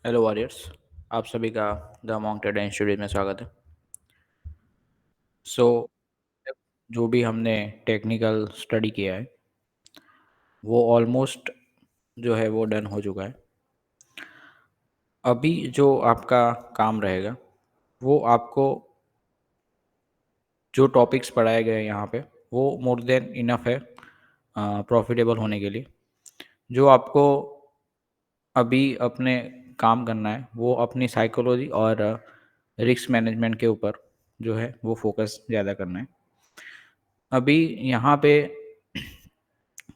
Hello warriors. आप सभी का द मॉन्क ट्रेडर इंस्टीट्यूट में स्वागत है। सो जो भी हमने टेक्निकल स्टडी किया है वो ऑलमोस्ट जो है वो डन हो चुका है। अभी जो आपका काम रहेगा वो आपको जो टॉपिक्स पढ़ाए गए हैं यहाँ पे वो मोर देन इनफ है प्रॉफिटेबल होने के लिए। जो आपको अभी अपने काम करना है वो अपनी साइकोलॉजी और रिस्क मैनेजमेंट के ऊपर जो है वो फोकस ज़्यादा करना है। अभी यहाँ पे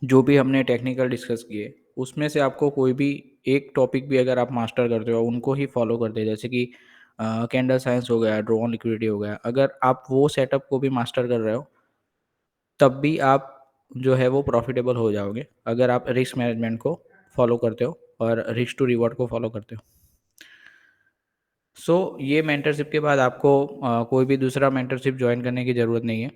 जो भी हमने टेक्निकल डिस्कस किए उसमें से आपको कोई भी एक टॉपिक भी अगर आप मास्टर करते हो उनको ही फॉलो करते हैं, जैसे कि कैंडल साइंस हो गया, ड्रोन लिक्विडिटी हो गया, अगर आप वो सेटअप को भी मास्टर कर रहे हो तब भी आप जो है वो प्रॉफिटेबल हो जाओगे अगर आप रिस्क मैनेजमेंट को फॉलो करते हो और रिस्क टू रिवॉर्ड को फॉलो करते हो। ये मेंटरशिप के बाद आपको कोई भी दूसरा मेंटरशिप ज्वाइन करने की ज़रूरत नहीं है,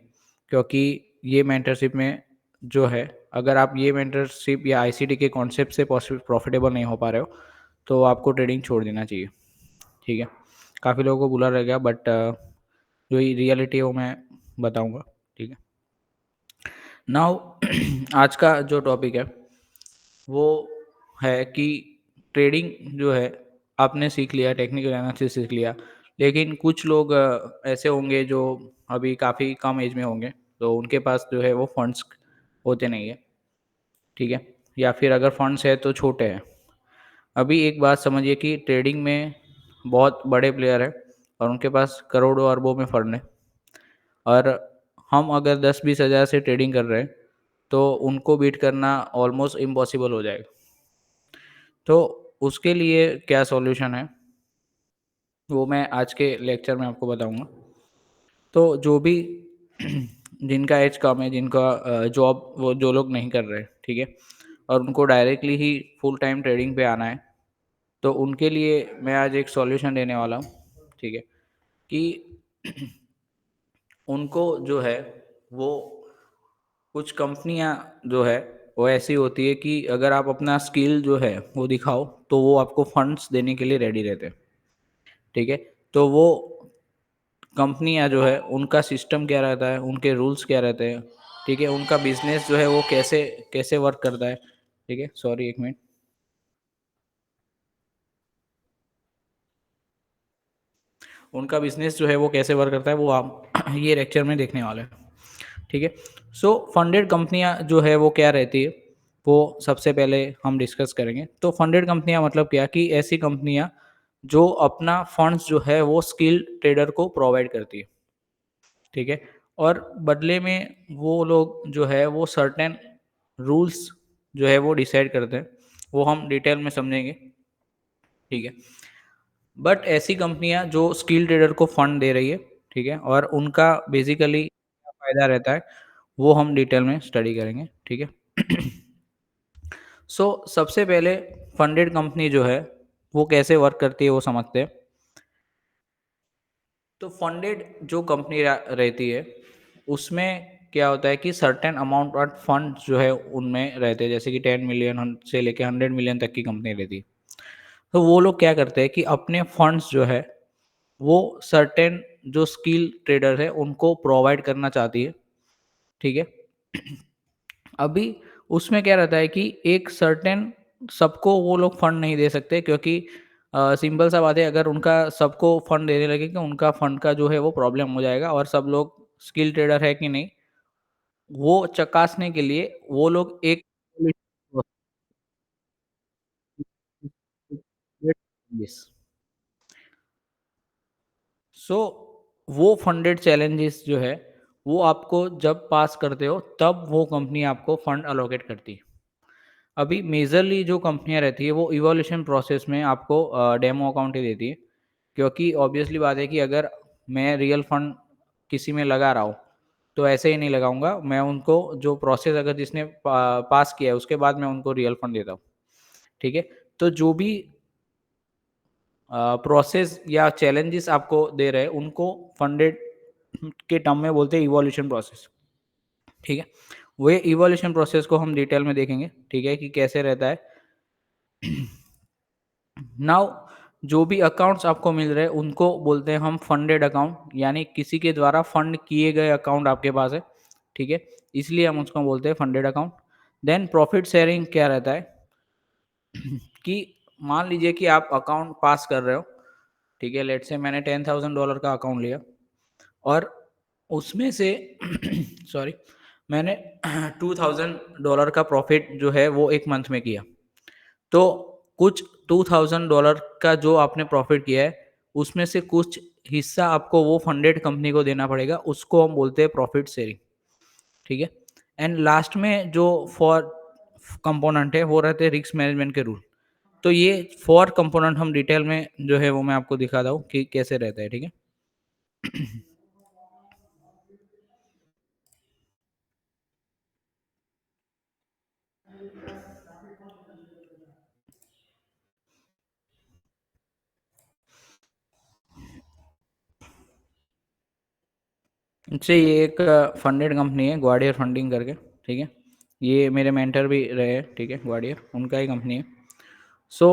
क्योंकि ये मेंटरशिप में जो है अगर आप ये मेंटरशिप या आईसीटी के कॉन्सेप्ट से प्रॉफिटेबल नहीं हो पा रहे हो तो आपको ट्रेडिंग छोड़ देना चाहिए। ठीक है, काफ़ी लोगों को बुरा रहेगा बट जो रियलिटी है वो मैं बताऊंगा। ठीक है, नाउ आज का जो टॉपिक है वो है कि ट्रेडिंग जो है आपने सीख लिया, टेक्निकल एनालिसिस सीख लिया, लेकिन कुछ लोग ऐसे होंगे जो अभी काफ़ी कम एज में होंगे तो उनके पास जो है वो फंड्स होते नहीं है। ठीक है, या फिर अगर फंड्स है तो छोटे हैं। अभी एक बात समझिए कि ट्रेडिंग में बहुत बड़े प्लेयर हैं और उनके पास करोड़ों अरबों में फंड है, और हम अगर 10-20 हज़ार से ट्रेडिंग कर रहे हैं तो उनको बीट करना ऑलमोस्ट इम्पॉसिबल हो जाएगा। तो उसके लिए क्या सॉल्यूशन है वो मैं आज के लेक्चर में आपको बताऊंगा। तो जो भी जिनका एज कम है, जिनका जॉब वो जो लोग नहीं कर रहे, ठीक है, और उनको डायरेक्टली ही फुल टाइम ट्रेडिंग पे आना है तो उनके लिए मैं आज एक सॉल्यूशन देने वाला हूँ। ठीक है, कि उनको जो है वो कुछ कंपनियां जो है वो ऐसी होती है कि अगर आप अपना स्किल जो है वो दिखाओ तो वो आपको फंड्स देने के लिए रेडी रहते हैं। ठीक है, तो वो कंपनियां जो है उनका सिस्टम क्या रहता है, उनके रूल्स क्या रहते हैं, ठीक है, उनका बिजनेस जो है वो कैसे कैसे वर्क करता है। ठीक है, सॉरी एक मिनट। उनका बिजनेस जो है वो कैसे वर्क करता है वो आप ये लेक्चर में देखने वाले हैं। ठीक है, फंडेड कंपनियां जो है वो क्या रहती है वो सबसे पहले हम डिस्कस करेंगे। तो फंडेड कंपनियां मतलब क्या, कि ऐसी कंपनियां जो अपना फंड्स जो है वो स्किल ट्रेडर को प्रोवाइड करती है। ठीक है, और बदले में वो लोग जो है वो सर्टेन रूल्स जो है वो डिसाइड करते हैं, वो हम डिटेल में समझेंगे। ठीक है, बट ऐसी कंपनियां जो स्किल ट्रेडर को फंड दे रही है, ठीक है, और उनका बेसिकली क्या फायदा रहता है वो हम डिटेल में स्टडी करेंगे। ठीक है, सबसे पहले फंडेड कंपनी जो है वो कैसे वर्क करती है वो समझते हैं। तो फंडेड जो कंपनी रहती है उसमें क्या होता है कि सर्टेन अमाउंट ऑफ फंड जो है उनमें रहते हैं, जैसे कि 10 मिलियन से लेके 100 मिलियन तक की कंपनी रहती है। तो वो लोग क्या करते हैं कि अपने फंड्स जो है वो सर्टेन जो स्किल ट्रेडर है उनको प्रोवाइड करना चाहती है। ठीक है, अभी उसमें क्या रहता है कि एक सर्टेन सबको वो लोग फंड नहीं दे सकते, क्योंकि सिंपल सा बात है, अगर उनका सबको फंड देने लगे कि उनका फंड का जो है वो प्रॉब्लम हो जाएगा, और सब लोग स्किल ट्रेडर है कि नहीं वो चकासने के लिए वो लोग एक सो वो फंडेड चैलेंजेस जो है वो आपको जब पास करते हो तब वो कंपनी आपको फंड अलोकेट करती है। अभी मेजरली जो कंपनियां रहती है वो इवोल्यूशन प्रोसेस में आपको डेमो अकाउंट ही देती है, क्योंकि ऑब्वियसली बात है कि अगर मैं रियल फंड किसी में लगा रहा हूँ तो ऐसे ही नहीं लगाऊंगा, मैं उनको जो प्रोसेस अगर जिसने पास किया है उसके बाद मैं उनको रियल फंड देता हूँ। ठीक है, तो जो भी प्रोसेस या चैलेंजेस आपको दे रहे हैं उनको फंडेड के टर्म में बोलते हैं इवोल्यूशन प्रोसेस। ठीक है, वो इवोल्यूशन प्रोसेस को हम डिटेल में देखेंगे, ठीक है, कि कैसे रहता है। नाउ जो भी अकाउंट्स आपको मिल रहे हैं उनको बोलते हैं हम फंडेड अकाउंट, यानी किसी के द्वारा फंड किए गए अकाउंट आपके पास है, ठीक है? इसलिए हम उसको बोलते हैं funded account. Then profit sharing क्या रहता है कि मान लीजिए कि आप अकाउंट पास कर रहे हो, ठीक है? लेट्स से मैंने $10,000 का अकाउंट लिया और उसमें से सॉरी, मैंने $2,000 का प्रॉफिट जो है वो 1 मंथ में किया। तो कुछ $2,000 का जो आपने प्रॉफिट किया है, उसमें से कुछ हिस्सा आपको वो फंडेड कंपनी को देना पड़ेगा, उसको हम बोलते हैं प्रॉफिट शेयरिंग, ठीक है? एंड लास्ट में जो फॉर कंपोनेंट है, वो रहते हैं रिस्क मैनेजमेंट के रूल। तो ये 4 कंपोनेंट हम डिटेल में जो है वो मैं आपको दिखाता हूँ कि कैसे रहता है, ठीक है? इससे ये एक फंडेड कंपनी है ग्वाडियर फंडिंग करके, ठीक है? ये मेरे मेंटर भी रहे हैं, ठीक है? ग्वाडियर उनका ही कंपनी है। सो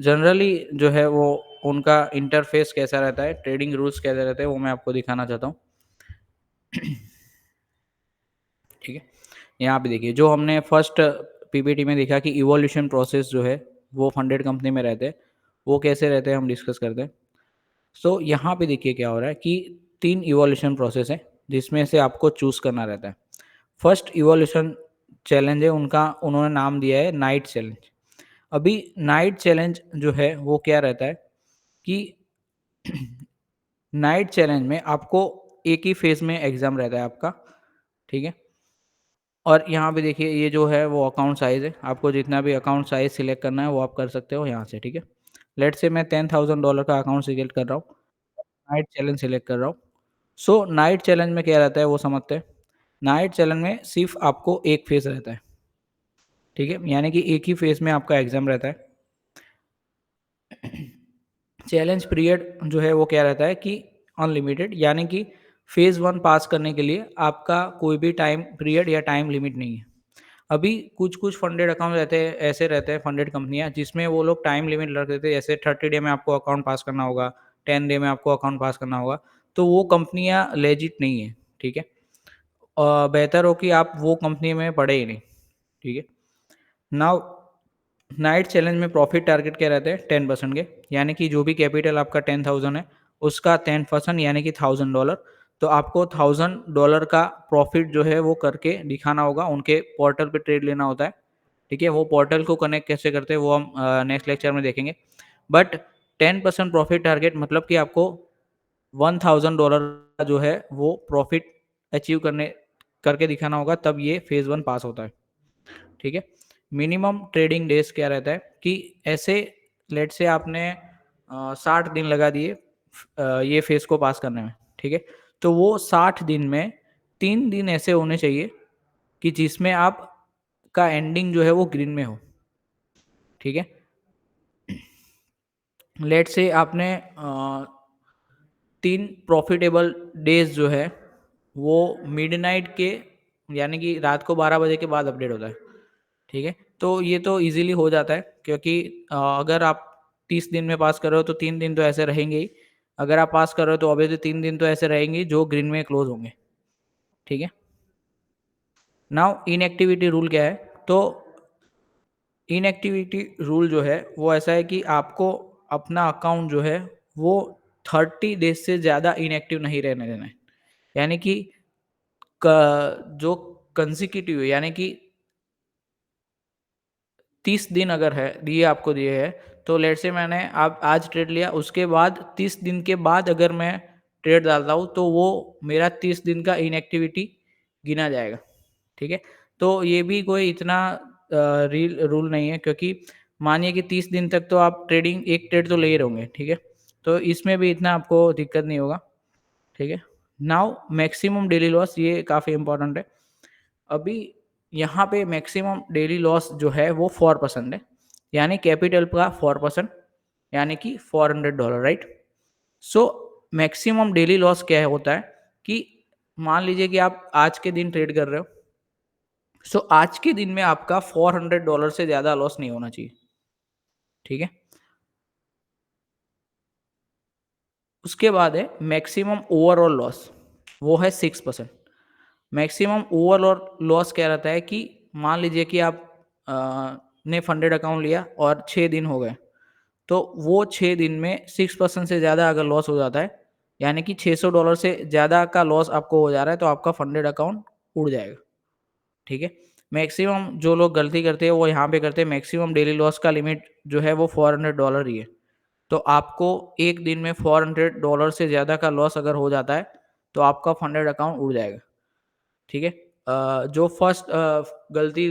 जनरली जो है वो उनका इंटरफेस कैसा रहता है, ट्रेडिंग रूल्स कैसे रहते हैं, वो मैं आपको दिखाना चाहता हूँ, ठीक है? यहाँ पे देखिए, जो हमने फर्स्ट पीपीटी में देखा कि इवोल्यूशन प्रोसेस जो है वो फंडेड कंपनी में रहते हैं, वो कैसे रहते हैं हम डिस्कस करते हैं। सो यहाँ पे देखिए क्या हो रहा है कि 3 इवोल्यूशन प्रोसेस है जिसमें से आपको चूज़ करना रहता है। फर्स्ट इवोल्यूशन चैलेंज है उनका, उन्होंने नाम दिया है नाइट चैलेंज। अभी नाइट चैलेंज जो है वो क्या रहता है कि नाइट चैलेंज में आपको एक ही फेज़ में एग्ज़ाम रहता है आपका, ठीक है? और यहाँ पे देखिए ये जो है वो अकाउंट साइज़ है, आपको जितना भी अकाउंट साइज़ सिलेक्ट करना है वो आप कर सकते हो यहाँ से, ठीक है? लेट्स से मैं $10,000 का अकाउंट सिलेक्ट कर रहा हूँ, नाइट चैलेंज सिलेक्ट कर रहा हूँ। सो नाइट चैलेंज में क्या रहता है वो समझते हैं। नाइट चैलेंज में सिर्फ़ आपको एक फेज़ रहता है, ठीक है? यानी कि एक ही फेज़ में आपका एग्ज़ाम रहता है। चैलेंज पीरियड जो है वो क्या रहता है कि अनलिमिटेड, यानी कि फेज़ 1 पास करने के लिए आपका कोई भी टाइम पीरियड या टाइम लिमिट नहीं है। अभी कुछ-कुछ फंडेड अकाउंट रहते हैं, ऐसे रहते हैं फंडेड कंपनियाँ जिसमें वो लोग टाइम लिमिट रख देते हैं, जैसे 30 डे में आपको अकाउंट पास करना होगा, 10 डे में आपको अकाउंट पास करना होगा, तो वो कंपनियाँ लेजिट नहीं है, ठीक है? बेहतर हो कि आप वो कंपनी में पड़े ही नहीं, ठीक है? नाउ नाइट चैलेंज में प्रॉफिट टारगेट क्या रहते हैं 10% के, यानी कि जो भी कैपिटल आपका 10,000 है उसका 10% यानी कि $1,000, तो आपको $1,000 का प्रॉफिट जो है वो करके दिखाना होगा, उनके पोर्टल पे ट्रेड लेना होता है, ठीक है? वो पोर्टल को कनेक्ट कैसे करते हैं वो हम नेक्स्ट लेक्चर में देखेंगे। बट 10% प्रॉफिट टारगेट मतलब कि आपको $1,000 का जो है वो प्रॉफिट अचीव करने करके दिखाना होगा, तब ये फेज़ 1 पास होता है। ठीक है? मिनिमम ट्रेडिंग डेज़ क्या रहता है कि ऐसे लेट्स से आपने 60 दिन लगा दिए ये फेज़ को पास करने में, ठीक है? तो वो 60 दिन में 3 दिन ऐसे होने चाहिए कि जिसमें आप का एंडिंग जो है वो ग्रीन में हो, ठीक है? लेट्स से आपने 3 प्रॉफ़िटेबल डेज़ जो है वो मिडनाइट के, यानी कि रात को 12 बजे के बाद अपडेट होता है। ठीक है? तो ये तो ईज़िली हो जाता है क्योंकि अगर आप 30 दिन में पास कर रहे हो तो 3 दिन तो ऐसे रहेंगे ही। अगर आप पास कर रहे हो तो ऑब्वियसली 3 दिन तो ऐसे रहेंगे ही जो ग्रीन में क्लोज़ होंगे। ठीक है? नाउ इनएक्टिविटी रूल क्या है? तो इनएक्टिविटी रूल जो है वो ऐसा है कि आपको अपना अकाउंट जो है वो 30 डेज़ से ज़्यादा इनएक्टिव नहीं रहने देना है। यानी कि क जो कंसेक्यूटिव यानी कि 30 दिन अगर है, दिए आपको दिए हैं, तो लेट्स से मैंने आप आज ट्रेड लिया, उसके बाद 30 दिन के बाद अगर मैं ट्रेड डालता हूँ, तो वो मेरा 30 दिन का इनएक्टिविटी गिना जाएगा, ठीक है? तो ये भी कोई इतना रील रूल नहीं है क्योंकि मानिए कि 30 दिन तक तो आप ट्रेडिंग एक ट्रेड तो ले ही रहोगे, ठीक है? तो इसमें भी इतना आपको दिक्कत नहीं होगा, ठीक है? नाउ मैक्सिमम डेली लॉस ये काफ़ी इम्पोर्टेंट है। अभी यहाँ पे मैक्सिमम डेली लॉस जो है वो 4% है, यानी कैपिटल का 4%, यानी कि $400, right? So maximum daily loss क्या होता है कि मान लीजिए कि आप आज के दिन ट्रेड कर रहे हो, सो आज के दिन में आपका $400 से ज़्यादा लॉस नहीं होना चाहिए, ठीक है? उसके बाद है मैक्सिमम ओवरऑल लॉस, वो है 6%। मैक्सिमम ओवरऑल लॉस क्या रहता है कि मान लीजिए कि आप ने फंडेड अकाउंट लिया और 6 दिन हो गए, तो वो 6 दिन में 6% से ज़्यादा अगर लॉस हो जाता है, यानी कि $600 से ज़्यादा का लॉस आपको हो जा रहा है, तो आपका फंडेड अकाउंट उड़ जाएगा, ठीक है? मैक्सिमम जो लोग गलती करते हैं, वो यहाँ पे करते हैं मैक्सिमम डेली लॉस का लिमिट जो है वो $400 ही है। तो आपको 1 दिन में $400 से ज़्यादा का लॉस अगर हो जाता है, तो आपका फंडेड अकाउंट उड़ जाएगा, ठीक है? जो फर्स्ट गलती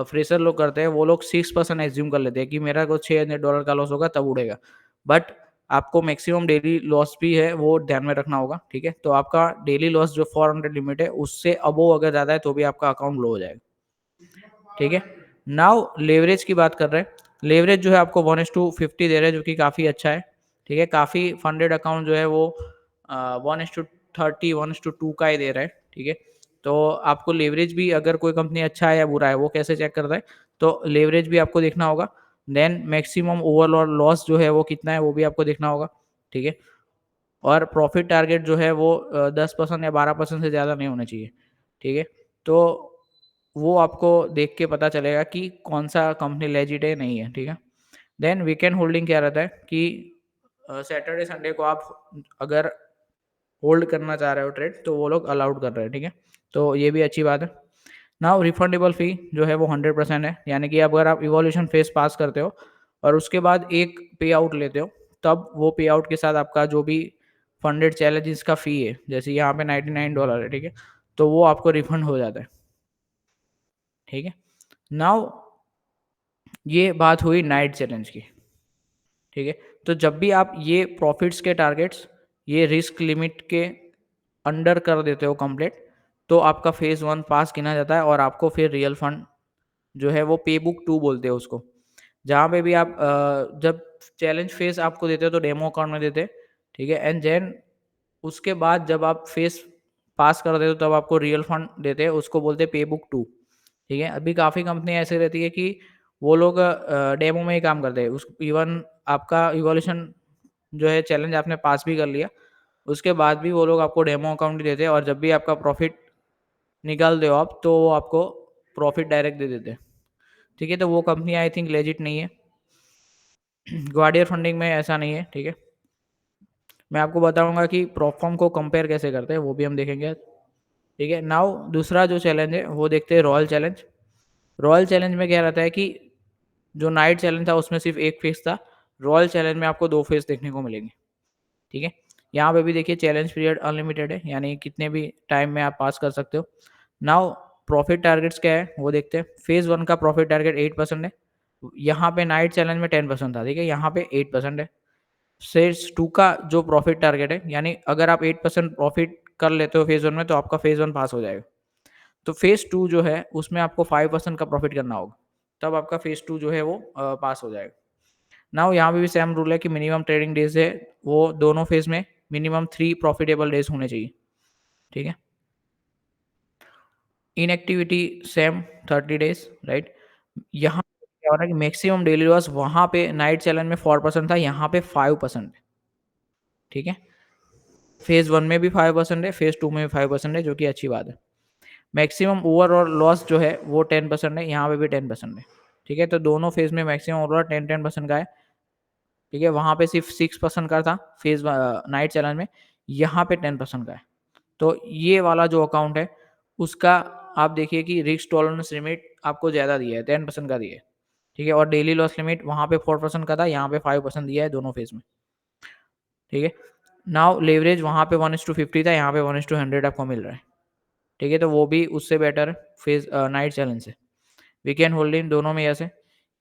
फ्रेशर लोग करते हैं, वो लोग 6% एज़्यूम कर लेते हैं कि मेरा को $600 का लॉस होगा तब उड़ेगा। बट आपको मैक्सिमम डेली लॉस भी है वो ध्यान में रखना होगा, ठीक है? तो आपका डेली लॉस जो 400 लिमिट है, उससे अबोव अगर ज़्यादा है तो भी आपका अकाउंट लो हो जाएगा, ठीक है? नाउ लेवरेज की बात कर रहे हैं। लेवरेज जो है आपको 1:50 दे रहा है, जो कि काफ़ी अच्छा है, ठीक है? काफ़ी फंडेड अकाउंट जो है वो 1:30, 1:2 का ही दे रहा है, ठीक है? तो आपको लेवरेज भी अगर कोई कंपनी अच्छा है या बुरा है, वो कैसे चेक करता है? तो लेवरेज भी आपको देखना होगा। देन मैक्सिमम ओवरऑल लॉस जो है वो कितना है, वो भी आपको देखना होगा, ठीक है? और प्रॉफिट टारगेट जो है वो 10% या 12% से ज़्यादा नहीं होना चाहिए, ठीक है? तो वो आपको देख के पता चलेगा कि कौन-सा कंपनी लेजिट है, नहीं है, ठीक है? देन वीकेंड होल्डिंग क्या रहता है कि सैटरडे संडे को आप अगर होल्ड करना चाह रहे हो ट्रेड, तो वो लोग अलाउड कर रहे हैं, ठीक है? तो ये भी अच्छी बात है। नाउ रिफंडेबल फ़ी जो है वो 100% है, यानी कि अगर आप इवोल्यूशन फेज़ पास करते हो और उसके बाद एक पे आउट लेते हो, तब वो पे आउट के साथ आपका जो भी फंडेड चैलेंजेस का फ़ी है, जैसे यहाँ पे $99 है, ठीक है? तो वो आपको रिफंड हो जाता है, ठीक है? नाउ ये बात हुई नाइट चैलेंज की, ठीक है? तो जब भी आप ये प्रॉफिट्स के टारगेट्स, ये रिस्क लिमिट के अंडर कर देते हो कंप्लीट, तो आपका फेज़ 1 पास गिना जाता है और आपको फिर रियल फंड जो है वो पे बुक 2 बोलते हैं उसको। जहाँ पे भी आप जब चैलेंज फेज़ आपको देते हो तो डेमो अकाउंट में देते हैं, ठीक है? एंड देन उसके बाद जब आप फेज़ पास कर देते हो तब आपको रियल फंड देते हैं, उसको बोलते हैं पे बुक 2, ठीक है? अभी काफ़ी कंपनी ऐसी रहती है कि वो लोग डेमो में ही काम करते हैं। उस इवन आपका इवोल्यूशन जो है चैलेंज आपने पास भी कर लिया, उसके बाद भी वो लोग आपको डेमो अकाउंट ही देते हैं और जब भी आपका प्रॉफिट निकालते हो आप, तो वो आपको प्रॉफिट डायरेक्ट दे देते हैं, ठीक है? तो वो कंपनी आई थिंक लेजिट नहीं है। ग्वाडियर फंडिंग में ऐसा नहीं है, ठीक है? मैं आपको बताऊँगा कि प्रोफॉर्म को कंपेयर कैसे करते हैं, वो भी हम देखेंगे, ठीक है? नाउ दूसरा जो चैलेंज है, वो देखते हैं रॉयल चैलेंज। रॉयल चैलेंज में क्या रहता है कि जो नाइट चैलेंज था, उसमें सिर्फ़ 1 फेज़ था। रॉयल चैलेंज में आपको 2 फेज़ देखने को मिलेंगे, ठीक है? यहाँ पे भी देखिए चैलेंज पीरियड अनलिमिटेड है, यानी कितने भी टाइम में आप पास कर सकते हो। नाउ प्रॉफिट टारगेट्स क्या है, वो देखते हैं। फेज़ 1 का प्रॉफिट टारगेट 8% है। यहाँ पे नाइट चैलेंज में 10% था, ठीक है? यहाँ पे 8% है। फेज़ 2 का जो प्रॉफिट टारगेट है, यानी अगर आप 8% प्रॉफिट कर लेते हो फेज़ 1 में, तो आपका फेज़ 1 पास हो जाएगा। तो फेज़ 2 जो है, उसमें आपको 5% का प्रॉफिट करना होगा, तब आपका फेज़ 2 जो है वो पास हो जाएगा। नाउ यहाँ पे भी सेम रूल है कि मिनिमम ट्रेडिंग डेज़ है, वो दोनों फेज़ में मिनिमम 3 प्रॉफिटेबल डेज़ होने चाहिए, ठीक है? Inactivity same 30 days, right? यहाँ क्या हो रहा है कि मैक्सिमम डेली लॉस वहाँ पे नाइट चैलेंज में 4% था, यहाँ पे 5% है, ठीक है? फेज़ 1 में भी 5% है, फेज़ 2 में भी 5% है, जो कि अच्छी बात है। मैक्सिमम ओवरऑल लॉस जो है वो 10% है, यहाँ पे भी 10% है, ठीक है? तो दोनों फेज़ में मैक्सिमम ओवरऑल 10-10% का है, ठीक है? वहाँ पे सिर्फ 6% का था नाइट चैलेंज में, यहाँ पे 10% का है। तो ये वाला जो अकाउंट है, उसका आप देखिए कि रिस्क टॉलरेंस लिमिट आपको ज़्यादा दिया है, 10% का दिया है, ठीक है? और डेली लॉस लिमिट वहाँ पे 4% का था, यहाँ पे 5% दिया है दोनों फेज़ में, ठीक है? नाउ लेवरेज वहाँ पे 1:50 था, यहाँ पे 1:100 आपको मिल रहा है, ठीक है? तो वो भी उससे बेटर है नाइट चैलेंज से। वीकेंड होल्डिंग दोनों में यस है।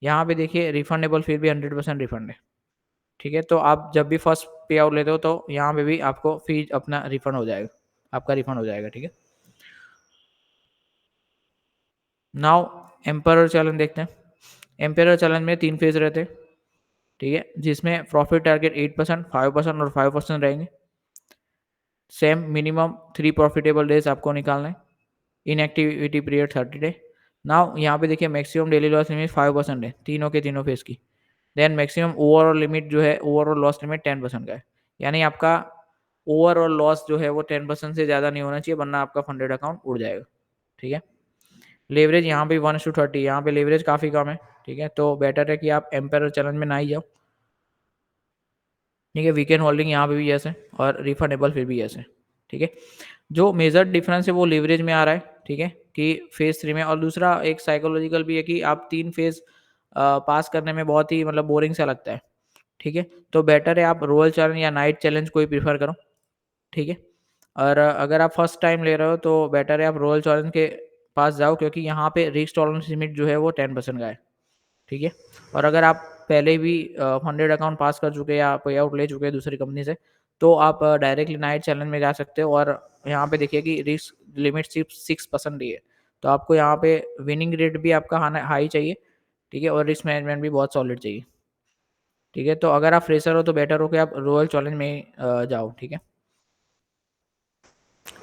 यहाँ पे देखिए रिफंडेबल फिर भी 100% रिफंड है, ठीक है? तो आप जब भी फर्स्ट पे आउट लेते हो तो यहाँ पे भी आपको फी अपना रिफंड हो जाएगा, आपका रिफंड हो जाएगा, ठीक है? नाउ एम्परर चैलेंज देखते हैं। एम्परर चैलेंज में 3 फेज़ रहते हैं, ठीक है? जिसमें प्रॉफिट टारगेट 8%, 5% और 5% रहेंगे। सेम मिनिमम 3 प्रॉफिटेबल डेज़ आपको निकालना है। Inactivity period 30 day. नाउ यहाँ पे देखिए मैक्सिमम डेली लॉस लिमिट 5% है, तीनों के तीनों फेज़ की। देन मैक्सिमम ओवरऑल लिमिट जो है, ओवरऑल लॉस लिमिट 10% का है। यानी आपका ओवरऑल लॉस जो है वो 10% से ज़्यादा नहीं होना चाहिए, वरना आपका फंडेड अकाउंट उड़ जाएगा, ठीक है। लेवरेज यहाँ पे 1:30, यहाँ पे लेवरेज काफ़ी कम है, ठीक है, तो बेटर है कि आप एम्पायर चैलेंज में ना ही जाओ, ठीक है। वीकेंड होल्डिंग यहाँ पे भी यस है और रिफंडेबल फिर भी यस है, ठीक है। जो मेजर डिफरेंस है वो लीवरेज में आ रहा है, ठीक है, कि फेज 3 में। और दूसरा एक साइकोलॉजिकल भी है कि आप 3 फेज पास करने में बहुत ही मतलब बोरिंग सा लगता है, ठीक है। तो बेटर है आप रोयल चैलेंज या नाइट चैलेंज कोई प्रीफर करो, ठीक है। और अगर आप फर्स्ट टाइम ले रहे हो तो बेटर है आप रॉयल चैलेंज के पास जाओ, क्योंकि यहाँ पे रिस्क टॉलरेंस लिमिट जो है वो 10% का है, ठीक है। और अगर आप पहले भी फंडेड अकाउंट पास कर चुके हैं या पे आउट ले चुके हैं दूसरी कंपनी से, तो आप डायरेक्टली नाइट चैलेंज में जा सकते हो। और यहाँ पे देखिए कि रिस्क लिमिट सिर्फ 6% ही है, तो आपको यहाँ पे विनिंग रेट भी आपका हाई चाहिए, ठीक है, और रिस्क मैनेजमेंट भी बहुत सॉलिड चाहिए, ठीक है। तो अगर आप फ्रेशर हो तो बेटर हो कि आप रॉयल चैलेंज में जाओ, ठीक है।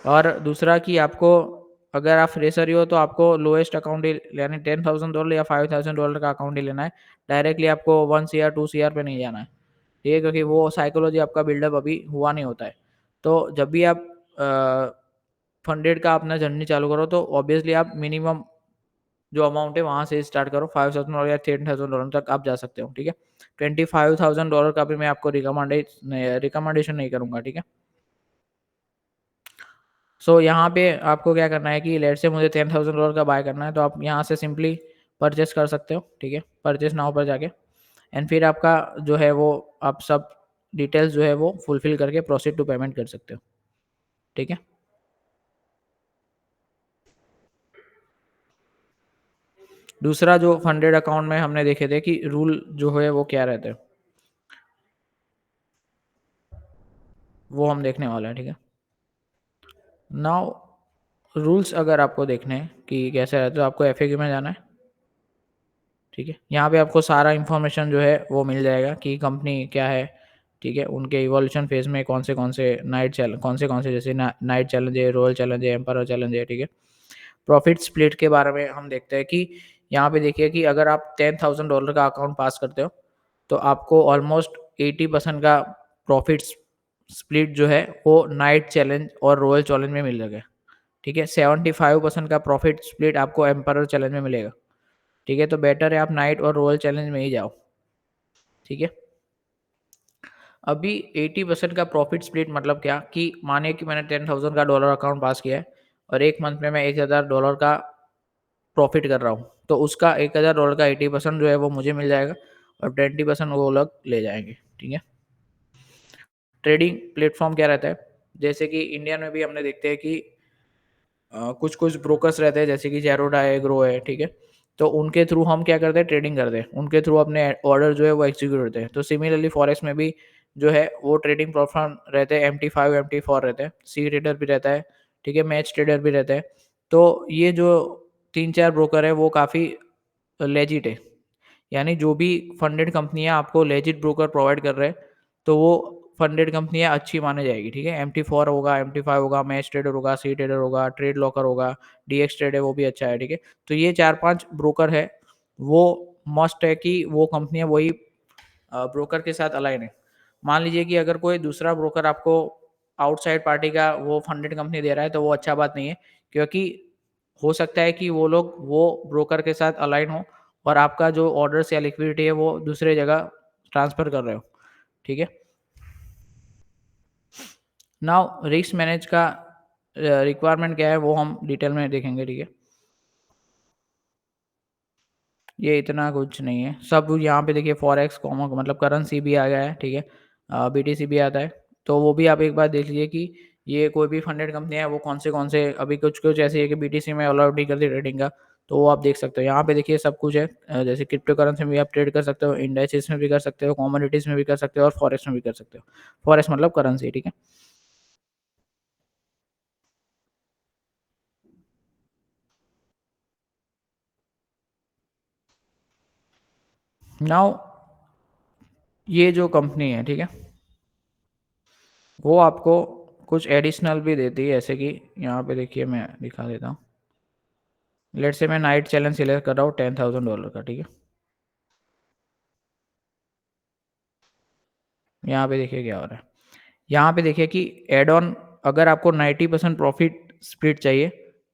और दूसरा कि आपको, अगर आप फ्रेशर ही हो तो आपको लोएस्ट अकाउंट ही यानी $10,000 या $5,000 का अकाउंट ही लेना है। डायरेक्टली आपको 1 सीआर 2 सीआर पे नहीं जाना है, ठीक है, क्योंकि वो साइकोलॉजी आपका बिल्डअप अभी हुआ नहीं होता है। तो जब भी आप फंडेड का अपना जर्नी चालू करो तो ऑब्वियसली आप मिनिमम जो अमाउंट है वहाँ से स्टार्ट करो, $5,000 या $10,000 तक आप जा सकते हो, ठीक है। $25,000 का भी मैं आपको रिकमेंडेशन नहीं करूँगा, ठीक है। सो यहाँ पे आपको क्या करना है कि लेट्स से मुझे $10,000 का बाय करना है, तो आप यहाँ से सिंपली परचेस कर सकते हो, ठीक है, परचेस नाउ पर जाके। एंड फिर आपका जो है वो आप सब डिटेल्स जो है वो फुलफिल करके प्रोसीड टू पेमेंट कर सकते हो, ठीक है। दूसरा जो फंडेड अकाउंट में हमने देखे थे कि रूल जो है वो क्या रहते हैं, वो हम देखने वाले हैं, ठीक है। नाउ रूल्स अगर आपको देखने हैं कि कैसे रहते, तो आपको एफएक्यू में जाना है, ठीक है। यहाँ पे आपको सारा इन्फॉर्मेशन जो है वो मिल जाएगा कि कंपनी क्या है, ठीक है, उनके इवोल्यूशन फेज में कौन से नाइट चैलेंज, कौन से जैसे नाइट चैलेंज है, रॉयल चैलेंज है, एम्पायर चैलेंज है, ठीक है। प्रॉफिट स्प्लिट के बारे में हम देखते हैं कि यहाँ पे देखिए कि अगर आप $10,000 का अकाउंट पास करते हो तो आपको ऑलमोस्ट 80% का प्रॉफिट स्प्लिट जो है वो नाइट चैलेंज और रॉयल चैलेंज में मिल जाएगा, ठीक है। 75% का प्रॉफिट स्प्लिट आपको एम्पायर चैलेंज में मिलेगा, ठीक है। तो बेटर है आप नाइट और रॉयल चैलेंज में ही जाओ, ठीक है। अभी 80% का प्रॉफिट स्प्लिट मतलब क्या कि मानिए कि मैंने 10,000 का डॉलर अकाउंट पास किया है और एक मंथ में मैं $1,000 का प्रॉफिट कर रहा हूँ, तो उसका $1,000 का 80% जो है वो मुझे मिल जाएगा और 20% वो लोग ले जाएंगे, ठीक है। ट्रेडिंग प्लेटफॉर्म क्या रहता है, जैसे कि इंडिया में भी हमने देखते हैं कि कुछ कुछ ब्रोकर्स रहते हैं, जैसे कि ज़ेरोधा है, ग्रो है, ठीक है। तो उनके थ्रू हम क्या करते हैं, ट्रेडिंग करते हैं, उनके थ्रू अपने ऑर्डर जो है वो एग्जीक्यूट करते हैं। तो सिमिलरली फॉरेक्स में भी जो है वो ट्रेडिंग प्लेटफॉर्म रहते हैं, MT5 MT4 रहते हैं, सी ट्रेडर भी रहता है, ठीक है, मैच ट्रेडर भी रहता है। तो ये जो 3-4 ब्रोकर है वो काफ़ी लेजिट है, यानी जो भी फंडेड कंपनियाँ आपको लेजिट ब्रोकर प्रोवाइड कर रहे हैं, तो वो फंडेड कंपनियाँ अच्छी मानी जाएगी, ठीक है। MT4 होगा, MT5 होगा, मैच ट्रेडर होगा, सी ट्रेडर होगा, ट्रेड लॉकर होगा, डीएक्स ट्रेड है वो भी अच्छा है, ठीक है। तो ये 4-5 ब्रोकर है, वो मस्ट है कि वो कंपनियाँ वही ब्रोकर के साथ अलाइन है। मान लीजिए कि अगर कोई दूसरा ब्रोकर आपको आउटसाइड पार्टी का वो फंडेड कंपनी दे रहा है, तो वो अच्छा बात नहीं है, क्योंकि हो सकता है कि वो लोग वो ब्रोकर के साथ अलाइन हो और आपका जो ऑर्डर्स या लिक्विडिटी है वो दूसरे जगह ट्रांसफ़र कर रहे हो, ठीक है। नाउ रिस्क मैनेज का रिक्वायरमेंट क्या है वो हम डिटेल में देखेंगे, ठीक है। ये इतना कुछ नहीं है, सब यहाँ पे देखिए फॉरेक्स कॉमो मतलब करेंसी भी आ गया है, ठीक है, बीटीसी भी आता है। तो वो भी आप एक बार देख लीजिए कि ये कोई भी फंडेड कंपनी है वो कौन से अभी कुछ कुछ ऐसी है कि बीटीसी में अलाउड नहीं करती ट्रेडिंग का, तो वो आप देख सकते हो। यहाँ पे देखिए सब कुछ है, जैसे क्रिप्टो करेंसी में भी आप ट्रेड कर सकते हो, इंडेक्सेस में भी कर सकते हो, कमोडिटीज में भी कर सकते हो और फॉरेक्स में भी कर सकते हो। फॉरेक्स मतलब करेंसी, ठीक है। नाउ ये जो कंपनी है, ठीक है, वो आपको कुछ एडिशनल भी देती है, जैसे कि यहाँ पे देखिए मैं दिखा देता हूँ। लेट्स से मैं नाइट चैलेंज सिलेक्ट कर रहा हूँ $10,000 का, ठीक है। यहाँ पे देखिए क्या हो रहा है, यहाँ पे देखिए कि ऐड ऑन अगर आपको 90% प्रॉफ़िट स्प्लिट चाहिए,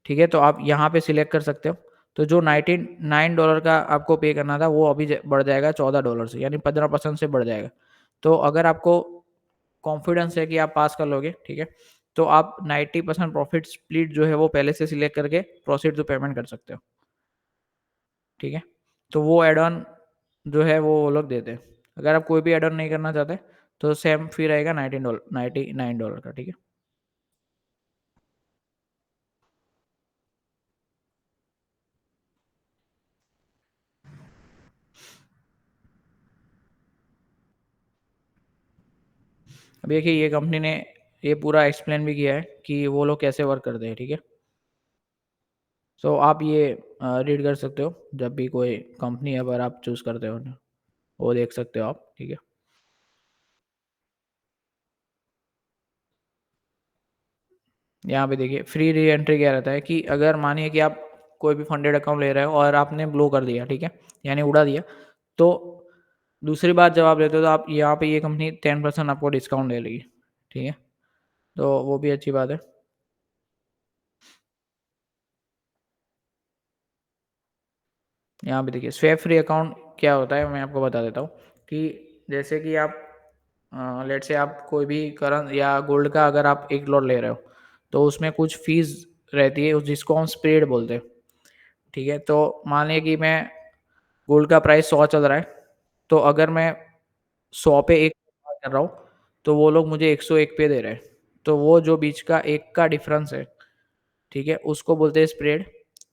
ठीक है? तो आप यहाँ पे सिलेक्ट कर सकते हो। तो जो $99 का आपको पे करना था, वो अभी ज बढ़ जाएगा $14 से, यानी 15% से बढ़ जाएगा। तो अगर आपको कॉन्फिडेंस है कि आप पास कर लोगे, ठीक है? तो आप 90% प्रॉफ़िट स्प्लिट जो है, वो पहले से सिलेक्ट करके प्रोसीड टू पेमेंट कर सकते हो, ठीक है? तो वो ऐड ऑन जो है, वो लोग देते हैं। अगर आप कोई भी ऐड ऑन नहीं करना चाहते, तो सेम फ़ी रहेगा $99 का, ठीक है? अब देखिए ये कंपनी ने ये पूरा एक्सप्लेन भी किया है कि वो लोग कैसे वर्क करते हैं, ठीक है? सो आप ये रीड कर सकते हो जब भी कोई कंपनी अगर आप चूज़ करते हो ना, वो देख सकते हो आप, ठीक है? यहाँ पे देखिए फ्री री-एंट्री क्या रहता है कि अगर मानिए कि आप कोई भी फंडेड अकाउंट ले रहे हो और आपने ब्लो कर दिया, ठीक है? यानी उड़ा दिया, तो दूसरी बार जब आप लेते हो तो आप यहाँ पे ये कंपनी 10% आपको डिस्काउंट दे लेगी, ठीक है? तो वो भी अच्छी बात है। यहाँ पे देखिए स्वेप फ्री अकाउंट क्या होता है मैं आपको बता देता हूँ कि जैसे कि आप लेट्स से आप कोई भी करंट या गोल्ड का अगर आप 1 लॉट ले रहे हो, तो उसमें कुछ फ़ीस रहती है जिसको हम स्प्रेड बोलते हैं, ठीक है? तो मान लें कि मैं गोल्ड का प्राइस 100 चल रहा है, तो अगर मैं 100 पे 1 बाय कर रहा हूँ, तो वो लोग मुझे 101 पे दे रहे हैं। तो वो जो बीच का 1 का डिफ़रेंस है, ठीक है? उसको बोलते हैं स्प्रेड।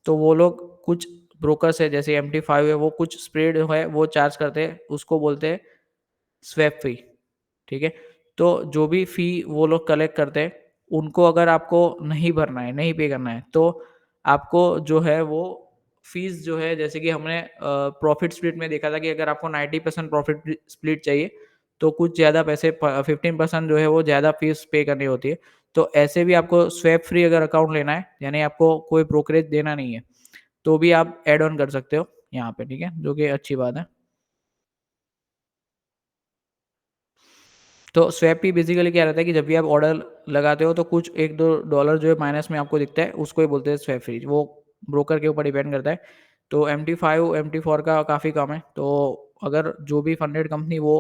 तो वो लोग कुछ ब्रोकर्स है जैसे एमटी5 है, वो कुछ स्प्रेड है वो चार्ज करते हैं, उसको बोलते हैं स्वैप फ़ी, ठीक है? तो जो भी फ़ी वो लोग कलेक्ट करते हैं, उनको अगर आपको नहीं भरना है, नहीं पे करना है, तो आपको जो है वो फ़ीस जो है जैसे कि हमने प्रॉफ़िट स्प्लिट में देखा था कि अगर आपको 90% प्रॉफ़िट स्प्लिट चाहिए, तो कुछ ज़्यादा पैसे 15% जो है वो ज़्यादा फ़ीस पे करनी होती है। तो ऐसे भी आपको स्वैप फ्री अगर अकाउंट लेना है, यानी आपको कोई ब्रोकरेज देना नहीं है, तो भी आप ऐड ऑन कर सकते हो यहाँ पे, ठीक है? जो कि अच्छी बात है। तो स्वैप भी बेसिकली क्या रहता है कि जब भी आप ऑर्डर लगाते हो तो कुछ 1-2 डॉलर जो है माइनस में आपको दिखता है, उसको ही बोलते हैं स्वैप फी। वो ब्रोकर के ऊपर डिपेंड करता है। तो एमटी5, एमटी4 का काफ़ी कम है। तो अगर जो भी फंडेड कंपनी वो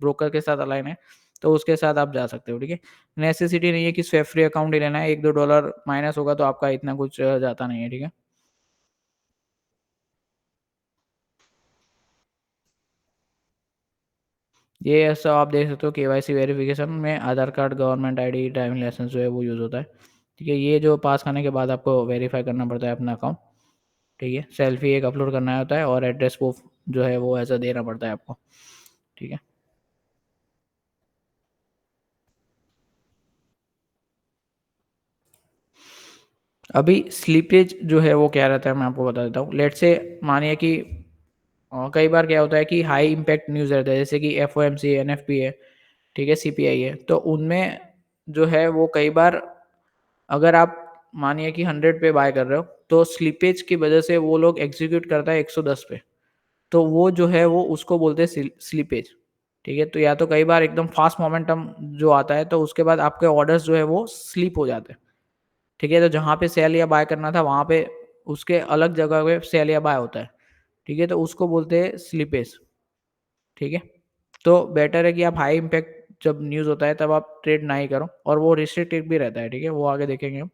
ब्रोकर के साथ अलाइन है, तो उसके साथ आप जा सकते हो, ठीक है? नेसेसिटी नहीं है कि स्वैप फ्री अकाउंट ही लेना है, 1-2 डॉलर माइनस होगा तो आपका इतना कुछ जाता नहीं है, ठीक है? ये सब आप देख सकते हो केवाईसी वेरिफिकेशन में Aadhaar card, government ID, driving licence जो है वो यूज़ होता है। ठीक है, ये जो पास करने के बाद आपको वेरीफाई करना पड़ता है अपना अकाउंट, ठीक है? सेल्फी एक अपलोड करना होता है और एड्रेस प्रूफ जो है वो ऐसा देना पड़ता है आपको, ठीक है? अभी स्लीपेज जो है वो क्या रहता है मैं आपको बता देता हूँ। लेट्स से मानिए कि कई बार क्या होता है कि हाई इम्पैक्ट न्यूज़ रहता है जैसे कि एफओएमसी, एनएफपी है, ठीक है? सीपीआई है, तो उनमें जो है वो कई बार अगर आप मानिए कि 100 पे बाय कर रहे हो, तो स्लिपेज की वजह से वो लोग एग्ज़ीक्यूट करता है 110 पे। तो वो जो है वो उसको बोलते हैं स्लिपेज, ठीक है? तो या तो कई बार एकदम फ़ास्ट मोमेंटम जो आता है तो उसके बाद आपके ऑर्डर्स जो है वो स्लिप हो जाते हैं, ठीक है? तो जहाँ पे सेल या बाय करना था वहाँ पे उसके अलग जगह पे सेल या बाय होता है, ठीक है? तो उसको बोलते हैं स्लिपेज, ठीक है? तो बेटर है कि आप हाई इम्पैक्ट जब न्यूज़ होता है तब आप ट्रेड ना ही करो और वो रिस्ट्रिक्टेड भी रहता है, ठीक है? वो आगे देखेंगे हम।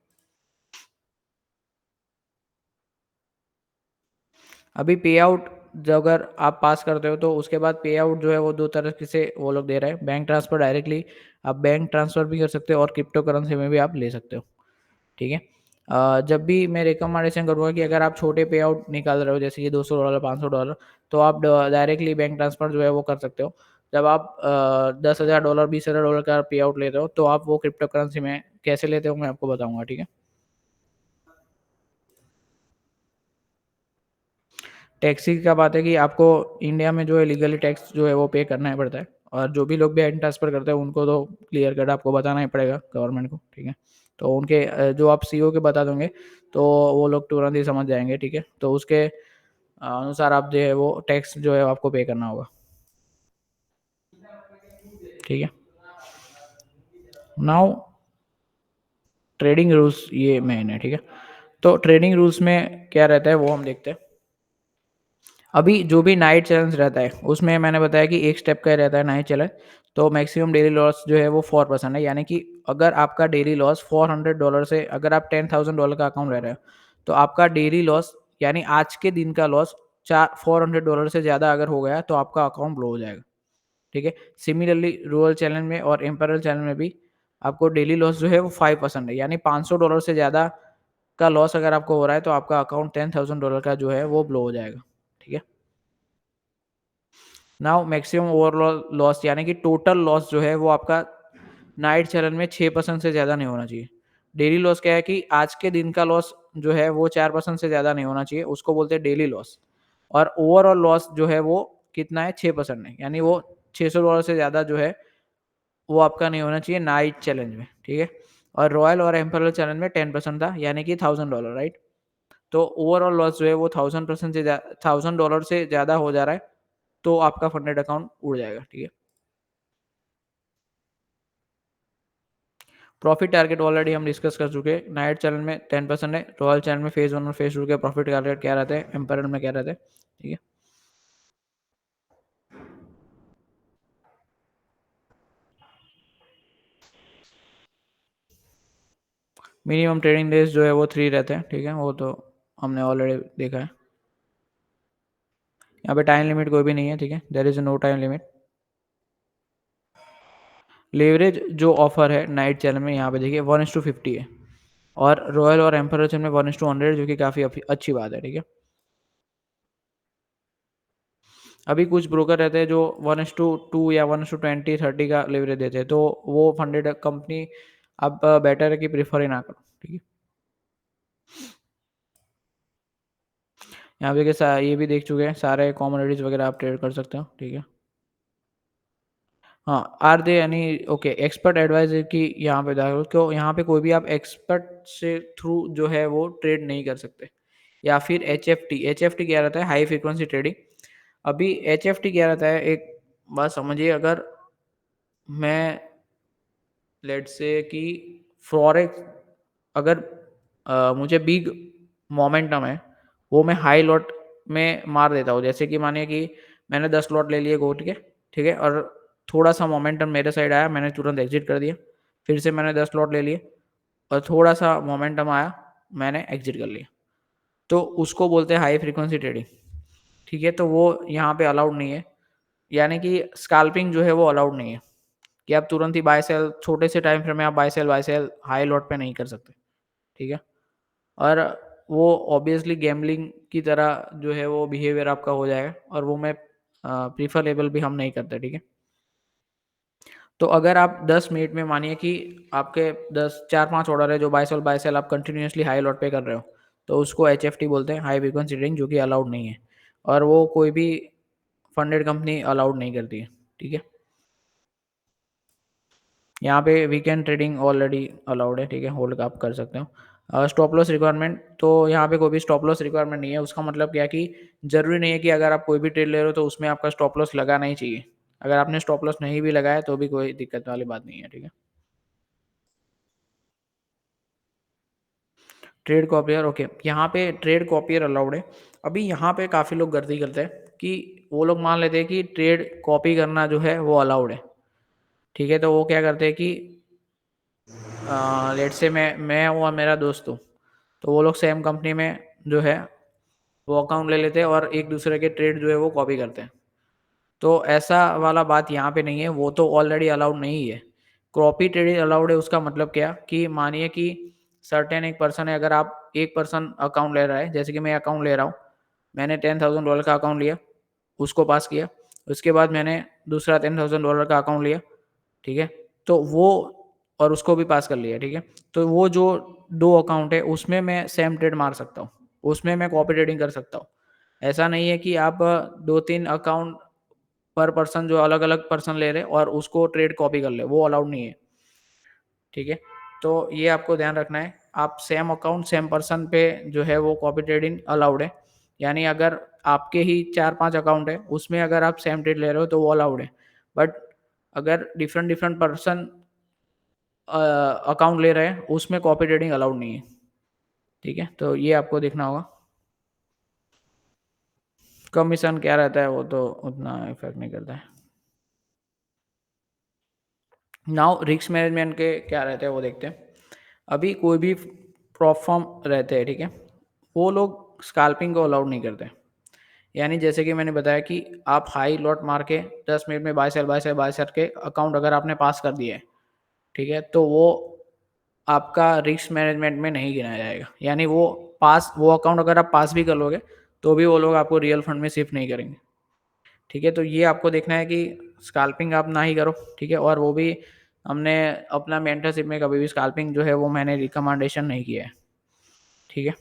अभी पे आउट जो अगर आप पास करते हो तो उसके बाद पे आउट जो है वो 2 तरीके से वो लोग दे रहे हैं। बैंक ट्रांसफ़र डायरेक्टली आप बैंक ट्रांसफ़र भी कर सकते हो और क्रिप्टो करेंसी में भी आप ले सकते हो, ठीक है? जब भी मैं रिकमेंडेशन करूँगा कि अगर आप छोटे पे आउट निकाल रहे हो जैसे कि $200, $500 तो आप ड डायरेक्टली बैंक ट्रांसफ़र जो है वो कर सकते हो। जब आप $10,000 $20,000 का पे आउट लेते हो तो आप वो क्रिप्टो करेंसी में कैसे लेते हो मैं आपको बताऊँगा, ठीक है? टैक्स की क्या बात है कि आपको इंडिया में जो है लीगली टैक्स जो है वो पे करना ही पड़ता है और जो भी लोग भी एंड ट्रांसफ़र करते हैं उनको तो क्लियर कट आपको बताना ही पड़ेगा गवर्नमेंट को, ठीक है? तो उनके जो आप सीईओ के बता दोगे तो वो लोग तुरंत ही समझ जाएँगे, ठीक है? तो उसके अनुसार आप जो है वो टैक्स जो है आपको पे करना होगा, ठीक है? नाउ ट्रेडिंग रूल्स ये मेन है, ठीक है। तो ट्रेडिंग रूल्स में क्या रहता है वो हम देखते हैं। अभी जो भी नाइट चैलेंज रहता है उसमें मैंने बताया कि एक स्टेप का ही रहता है नाइट चैलेंज। तो मैक्सिमम डेली लॉस जो है वो 4% है, यानी कि अगर आपका डेली लॉस $400 से, अगर आप $10,000 का अकाउंट ले रहे हो तो आपका डेली लॉस यानी आज के दिन का लॉस चार $400 से ज़्यादा अगर हो गया तो आपका अकाउंट ब्लो हो जाएगा, ठीक है। सिमिलरली रोयल चैलेंज में और एम्पायर चैलेंज में भी आपको डेली लॉस जो है वो 5% है, यानी $500 से ज़्यादा का लॉस अगर आपको हो रहा है तो आपका अकाउंट $10,000 का जो है वो ब्लो हो जाएगा, ठीक है। नाउ मैक्सिमम ओवरऑल लॉस यानी कि टोटल लॉस जो है वो आपका नाइट चैलेंज में 6% से ज़्यादा नहीं होना चाहिए। डेली लॉस क्या है कि आज के दिन का लॉस जो है वो 4% से ज़्यादा नहीं होना चाहिए, उसको बोलते हैं डेली लॉस। और ओवरऑल लॉस जो है वो कितना है, 6% है, यानी वो $600 से ज़्यादा जो है वो आपका नहीं होना चाहिए नाइट चैलेंज में, ठीक है। और रॉयल और एम्परर चैलेंज में 10% था, यानी कि $1000, राइट। तो ओवरऑल लॉस जो है वो 1000% से $1000 से ज़्यादा हो जा रहा है तो आपका फंडेड अकाउंट उड़ जाएगा, ठीक है। प्रॉफिट टारगेट ऑलरेडी हम डिस्कस कर चुके हैं। नाइट चैनल में 10% है, रॉयल चैनल में फेज 1 और फेज 2 के प्रॉफिट टारगेट क्या रहते हैं, एम्पायर में क्या रहते हैं, ठीक है। मिनिमम ट्रेडिंग डेज जो है वो 3 रहते हैं, ठीक है, वो तो हमने ऑलरेडी देखा है। यहाँ पे टाइम लिमिट कोई भी नहीं है, ठीक है, there is no time limit. Leverage जो ऑफर है नाइट चैनल में यहाँ पे देखिए 1:50 है, और रॉयल और एम्पायर चैनल में 1:100, जो कि काफ़ी अच्छी बात है, ठीक है। अभी कुछ ब्रोकर रहते हैं जो 1:2 या 1:20 30 का लेवरेज देते हैं, तो वो फंडेड कंपनी आप बेटर है कि प्रेफर ही ना करो, ठीक है। यहाँ पे ये भी देख चुके हैं, सारे कॉमोडिटीज वगैरह आप ट्रेड कर सकते हो, ठीक है। हाँ, आर दे यानी ओके एक्सपर्ट एडवाइजर की यहाँ पे देखो, क्यों यहाँ पे कोई भी आप एक्सपर्ट से थ्रू जो है वो ट्रेड नहीं कर सकते। या फिर एच एफ टी क्या रहता है, हाई फ्रीक्वेंसी ट्रेडिंग। अभी एच एफ टी क्या रहता है, एक बात समझिए, अगर मैं लेट्स से कि फॉरेक्स अगर मुझे बिग मोमेंटम है, वो मैं हाई लॉट में मार देता हूँ। जैसे कि मानिए कि मैंने 10 लॉट ले लिए गोल्ड के, ठीक है, और थोड़ा-सा मोमेंटम मेरे साइड आया, मैंने तुरंत एग्ज़िट कर दिया। फिर से मैंने 10 लॉट ले लिए और थोड़ा-सा मोमेंटम आया, मैंने एग्ज़िट कर लिया। तो उसको बोलते हैं हाई फ्रीक्वेंसी ट्रेडिंग, ठीक है? तो वो यहाँ पे अलाउड नहीं है। यानी कि स्कैल्पिंग जो है वो अलाउड नहीं है, कि आप तुरंत ही बाय सेल छोटे से टाइम फ्रेम में आप बाय सेल हाई लॉट पे नहीं कर सकते, ठीक है? और वो ऑब्वियसली गैम्बलिंग की तरह जो है वो बिहेवियर आपका हो जाएगा, और वो मैं प्रेफरेबल भी हम नहीं करते, ठीक है? तो अगर आप 10 मिनट में मानिए कि आपके 10 4-5 ऑर्डर है जो बाय सेल आप कंटिन्यूअसली हाई लॉट पे कर रहे हो, तो उसको एचएफटी बोलते हैं, हाई फ्रीक्वेंसी ट्रेडिंग, जो कि अलाउड नहीं है, और वो कोई भी फंडेड कंपनी अलाउड नहीं करती है, ठीक है? यहाँ पे वीकेंड ट्रेडिंग ऑलरेडी अलाउड है, ठीक है, होल्ड आप कर सकते हो। स्टॉप लॉस रिक्वायरमेंट, तो यहाँ पे कोई भी स्टॉप लॉस रिक्वायरमेंट नहीं है। उसका मतलब क्या है कि ज़रूरी नहीं है कि अगर आप कोई भी ट्रेड ले रहे हो तो उसमें आपका स्टॉप लॉस लगाना ही चाहिए। अगर आपने स्टॉप लॉस नहीं भी लगाया तो भी कोई दिक्कत वाली बात नहीं है, ठीक है। ट्रेड कॉपियर ओके, यहाँ पे ट्रेड कॉपियर अलाउड है। अभी यहाँ पे काफ़ी लोग गलती करते हैं कि वो लोग मान लेते हैं कि ट्रेड कॉपी करना जो है वो अलाउड है, ठीक है। तो वो क्या करते हैं कि लेट्स से मैं हूँ और मेरा दोस्त हूँ, तो वो लोग सेम कंपनी में जो है वो अकाउंट ले लेते हैं और एक दूसरे के ट्रेड जो है वो कॉपी करते हैं। तो ऐसा वाला बात यहाँ पे नहीं है, वो तो ऑलरेडी अलाउड नहीं है। कॉपी ट्रेडिंग अलाउड है, उसका मतलब क्या कि मानिए कि सर्टेन एक पर्सन है, अगर आप एक पर्सन अकाउंट ले रहा है, जैसे कि मैं अकाउंट ले रहा हूँ, मैंने $10,000 का अकाउंट लिया, उसको पास किया, उसके बाद मैंने दूसरा $10,000 का अकाउंट लिया, ठीक है? तो वो और उसको भी पास कर लिया, ठीक है? तो वो जो 2 अकाउंट है उसमें मैं सेम ट्रेड मार सकता हूँ, उसमें मैं कॉपी ट्रेडिंग कर सकता हूँ। ऐसा नहीं है कि आप 2-3 अकाउंट पर पर्सन जो अलग-अलग पर्सन ले रहे हैं और उसको ट्रेड कॉपी कर ले, वो अलाउड नहीं है, ठीक है? तो ये आपको ध्यान रखना है, आप सेम अकाउंट सेम पर्सन पे जो है वो कॉपी ट्रेडिंग अलाउड है। यानी अगर आपके ही 4-5 अकाउंट है, उसमें अगर आप सेम ट्रेड ले रहे हो तो वो अलाउड है। बट अगर डिफरेंट डिफरेंट पर्सन अकाउंट ले रहे हैं उसमें कॉपी ट्रेडिंग अलाउड नहीं है, ठीक है। तो ये आपको देखना होगा। कमीशन क्या रहता है वो तो उतना इफेक्ट नहीं करता है। नाउ रिस्क मैनेजमेंट के क्या रहते हैं वो देखते हैं। अभी कोई भी प्रॉप फर्म रहते हैं, ठीक है, वो लोग स्कैल्पिंग को अलाउड नहीं करते। यानी जैसे कि मैंने बताया कि आप हाई लॉट मार के 10 मिनट में बाय सेल के अकाउंट अगर आपने पास कर दिए, ठीक है, तो वो आपका रिस्क मैनेजमेंट में नहीं गिनाया जाएगा। यानी वो अकाउंट अगर आप पास भी कर लोगे तो भी वो लोग आपको रियल फंड में शिफ्ट नहीं करेंगे, ठीक है। तो ये आपको देखना है कि स्कैल्पिंग आप ना ही करो, ठीक है। और वो भी हमने अपना मेंटरशिप में कभी भी स्कैल्पिंग जो है वो मैंने रिकमेंडेशन नहीं किया है, ठीक है।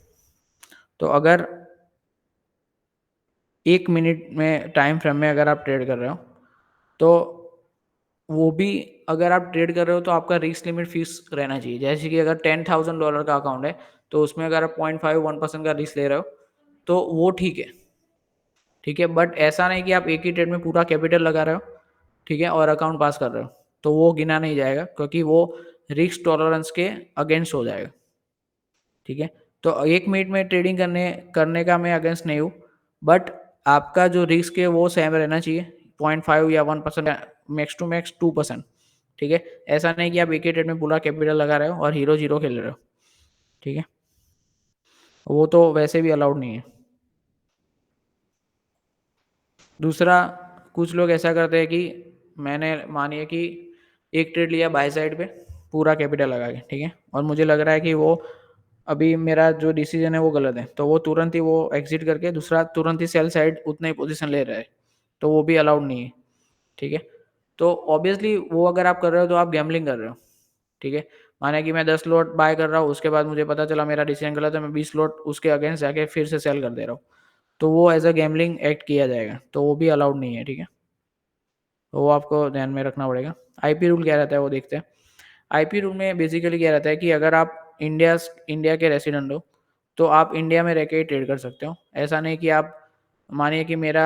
तो अगर 1 मिनट में टाइम फ्रेम में अगर आप ट्रेड कर रहे हो तो वो भी अगर आप ट्रेड कर रहे हो तो आपका रिस्क लिमिट फिक्स रहना चाहिए। जैसे कि अगर $10,000 का अकाउंट है तो उसमें अगर आप 0.51% का रिस्क ले रहे हो तो वो ठीक है, ठीक है। बट ऐसा नहीं कि आप एक ही ट्रेड में पूरा कैपिटल लगा रहे हो, ठीक है, और अकाउंट पास कर रहे हो, तो वो गिना नहीं जाएगा क्योंकि वो रिस्क टॉलरेंस के अगेंस्ट हो जाएगा, ठीक है। तो 1 मिनट में ट्रेडिंग करने करने का मैं अगेंस्ट नहीं हूँ, बट आपका जो रिस्क है वो सेम रहना चाहिए, 0.5 या 1%, मैक्स टू मैक्स 2%, ठीक है। ऐसा नहीं कि आप एक ही ट्रेड में पूरा कैपिटल लगा रहे हो और हीरो जीरो खेल रहे हो, ठीक है, वो तो वैसे भी अलाउड नहीं है। दूसरा, कुछ लोग ऐसा करते हैं कि मैंने मानिए कि एक ट्रेड लिया बाय साइड पे पूरा कैपिटल लगा के, ठीक है, और मुझे लग रहा है कि वो अभी मेरा जो डिसीजन है वो गलत है, तो वो तुरंत ही वो एग्जिट करके दूसरा तुरंत ही सेल साइड उतना ही पोजीशन ले रहा है, तो वो भी अलाउड नहीं है, ठीक है। तो ऑब्वियसली वो अगर आप कर रहे हो तो आप गैम्बलिंग कर रहे हो, ठीक है। माने कि मैं 10 लॉट बाय कर रहा हूँ, उसके बाद मुझे पता चला मेरा डिसीजन गलत है, मैं 20 लॉट उसके अगेंस्ट जाके फिर से सेल कर दे रहा हूँ, तो वो एज अ गैम्बलिंग एक्ट किया जाएगा, तो वो भी अलाउड नहीं है, ठीक है। तो वो आपको ध्यान में रखना पड़ेगा। आईपी रूल क्या रहता है वो देखते हैं। आईपी रूल में बेसिकली क्या रहता है कि अगर आप इंडिया के रेसिडेंट हो तो आप इंडिया में रह के ही ट्रेड कर सकते हो। ऐसा नहीं कि आप मानिए कि मेरा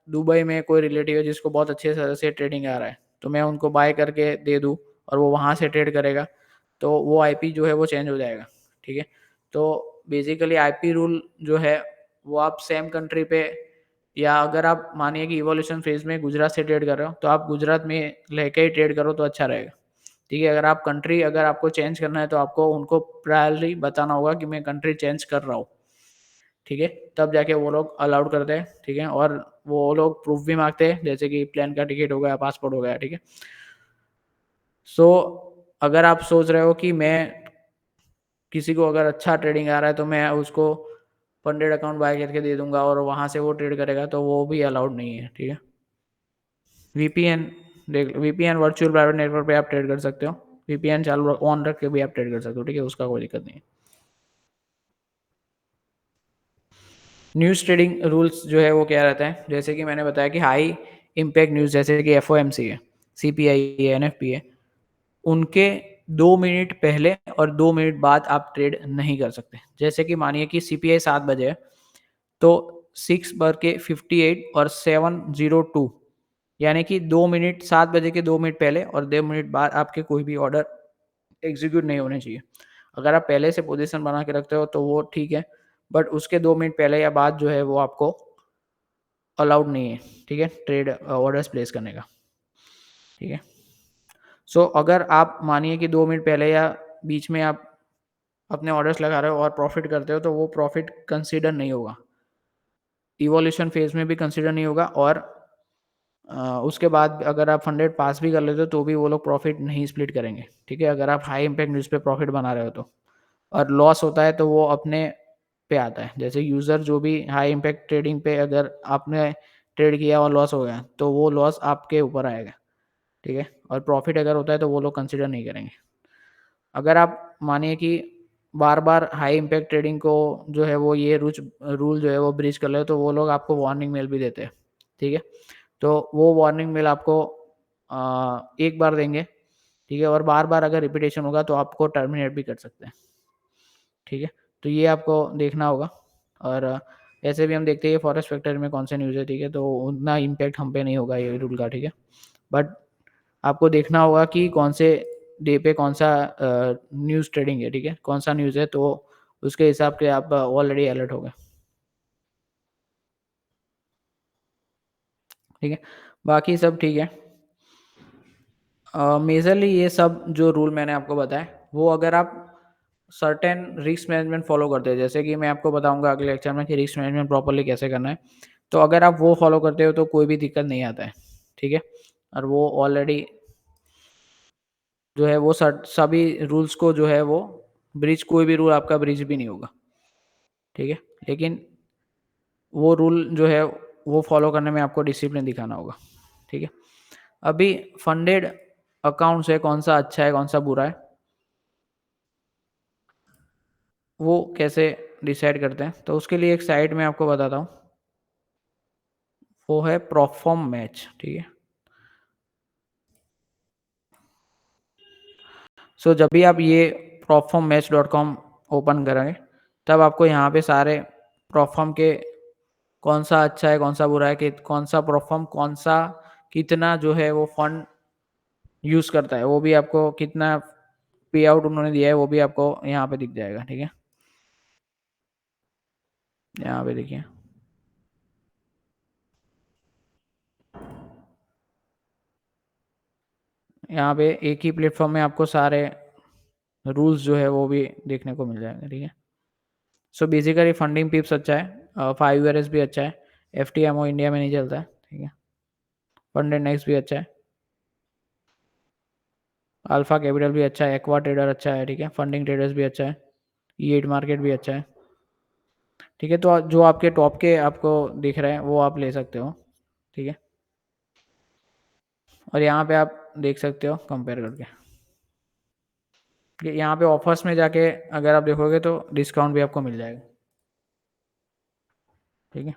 दुबई में कोई रिलेटिव है जिसको बहुत अच्छे से ट्रेडिंग आ रहा है, तो मैं उनको बाय करके दे दूँ और वो वहाँ से ट्रेड करेगा, तो वो आईपी जो है वो चेंज हो जाएगा, ठीक है। तो बेसिकली आईपी रूल जो है वो आप सेम कंट्री पे, या अगर आप मानिए कि इवोल्यूशन फेज में गुजरात से ट्रेड कर रहे हो तो आप गुजरात में रह के ही ट्रेड करो तो अच्छा रहेगा, ठीक है। अगर आपको चेंज करना है तो आपको उनको प्रायरली बताना होगा कि मैं कंट्री चेंज कर रहा हूँ, ठीक है, तब जाके वो लोग अलाउड करते हैं, ठीक है। और वो लोग प्रूफ भी मांगते हैं जैसे कि प्लेन का टिकट हो गया, पासपोर्ट हो गया, ठीक है। सो अगर आप सोच रहे हो कि मैं किसी को अगर अच्छा ट्रेडिंग आ रहा है तो मैं उसको फंडेड अकाउंट बाय करके दे दूंगा और वहां से वो ट्रेड करेगा, तो वो भी अलाउड नहीं है, ठीक है। वीपीएन देख, वीपीएन वर्चुअल प्राइवेट नेटवर्क पे आप ट्रेड कर सकते हो, वीपीएन चालू ऑन रख के भी आप ट्रेड कर सकते हो, ठीक है, उसका कोई दिक्कत नहीं है। न्यूज़ ट्रेडिंग रूल्स जो है वो क्या रहता है, जैसे कि मैंने बताया कि हाई इम्पैक्ट न्यूज़ जैसे कि एफओएमसी है, सीपीआई है, एनएफपी है, उनके 2 मिनट पहले और 2 मिनट बाद आप ट्रेड नहीं कर सकते। जैसे कि मानिए कि सीपीआई 7 बजे है तो 6:58 और 7:02, यानी कि 2 मिनट, 7 बजे के 2 मिनट पहले और 2 मिनट बाद आपके कोई भी ऑर्डर एग्जीक्यूट नहीं होने चाहिए। अगर आप पहले से पोजीशन बना के रखते हो तो वो ठीक है, बट उसके 2 मिनट पहले या बाद जो है वो आपको अलाउड नहीं है, ठीक है, ट्रेड ऑर्डर्स प्लेस करने का, ठीक है। सो अगर आप मानिए कि 2 मिनट पहले या बीच में आप अपने ऑर्डर्स लगा रहे हो और प्रॉफिट करते हो तो वो प्रॉफिट कंसीडर नहीं होगा, इवोल्यूशन फेज में भी कंसीडर नहीं होगा, और उसके बाद अगर आप फंडेड पास भी कर लेते हो तो भी वो लोग प्रॉफिट नहीं स्प्लिट करेंगे, ठीक है, अगर आप हाई इम्पैक्ट न्यूज़ पे प्रॉफिट बना रहे हो तो। और लॉस होता है तो वो अपने पे आता है, जैसे यूज़र जो भी हाई इम्पैक्ट ट्रेडिंग पे अगर आपने ट्रेड किया और लॉस हो गया तो वो लॉस आपके ऊपर आएगा, ठीक है। और प्रॉफिट अगर होता है तो वो लोग कंसिडर नहीं करेंगे। अगर आप मानिए कि बार-बार हाई इम्पैक्ट ट्रेडिंग को जो है वो ये रूल जो है वो ब्रीच कर ले तो वो लोग आपको वार्निंग मेल भी देते हैं, ठीक है। तो वो वार्निंग मेल आपको एक बार देंगे, ठीक है, और बार-बार अगर रिपीटेशन होगा तो आपको टर्मिनेट भी कर सकते हैं, ठीक है। तो ये आपको देखना होगा। और ऐसे भी हम देखते हैं फॉरेस्ट फैक्टर में कौन से न्यूज़ है, ठीक है, तो उतना इम्पैक्ट हम पे नहीं होगा ये रूल का, ठीक है। बट आपको देखना होगा कि कौन से डे पे कौन सा न्यूज़ ट्रेडिंग है, ठीक है? कौन सा न्यूज़ है, तो उसके हिसाब से आप ऑलरेडी अलर्ट हो गए, ठीक है? बाकी सब ठीक है। मेजरली ये सब जो रूल मैंने आपको बताए, वो अगर आप सर्टेन रिस्क मैनेजमेंट फॉलो करते हैं, जैसे कि मैं आपको बताऊंगा अगले लेक्चर में कि रिस्क मैनेजमेंट प्रॉपर्ली कैसे करना है, तो अगर आप वो फॉलो करते हो तो कोई भी दिक्कत नहीं आता है, ठीक है? और वो ऑलरेडी जो है वो सभी रूल्स को जो है वो ब्रीच, कोई भी रूल आपका ब्रीच भी नहीं होगा, ठीक है? लेकिन वो रूल जो है वो फॉलो करने में आपको डिसिप्लिन दिखाना होगा, ठीक है? अभी फंडेड अकाउंट से कौन सा अच्छा है, कौन सा बुरा है, वो कैसे डिसाइड करते हैं, तो उसके लिए एक साइट मैं आपको बताता हूँ, वो है परफॉर्म मैच, ठीक है? सो जब भी आप ये performmmatch.com ओपन करेंगे, तब आपको यहाँ पे सारे परफॉर्म के कौन सा अच्छा है, कौन सा बुरा है, कि कौन सा परफॉर्म, कौन सा कितना जो है वो फंड यूज़ करता है, वो भी आपको कितना पे आउट उन्होंने दिया है, वो भी आपको यहाँ पे दिख जाएगा, ठीक है? यहाँ पे देखिए, यहाँ पे एक ही प्लेटफॉर्म में आपको सारे रूल्स जो है वो भी देखने को मिल जाएंगे, ठीक है? सो बेसिकली फंडिंग पिप्स अच्छा है, 5 ईयर्स भी अच्छा है, FTMO इंडिया में नहीं चलता है, ठीक है? फंडेड नेक्स्ट भी अच्छा है, अल्फा कैपिटल भी अच्छा है, एक्वा ट्रेडर अच्छा है, ठीक है? फंडिंग ट्रेडर्स भी अच्छा है, E8 मार्केट भी अच्छा है, ठीक है? तो जो आपके टॉप के आपको दिख रहे हैं वो आप ले सकते हो, ठीक है? और यहाँ पे आप देख सकते हो कंपेयर करके, कि यहाँ पे ऑफर्स में जाके अगर आप देखोगे तो डिस्काउंट भी आपको मिल जाएगा, ठीक है?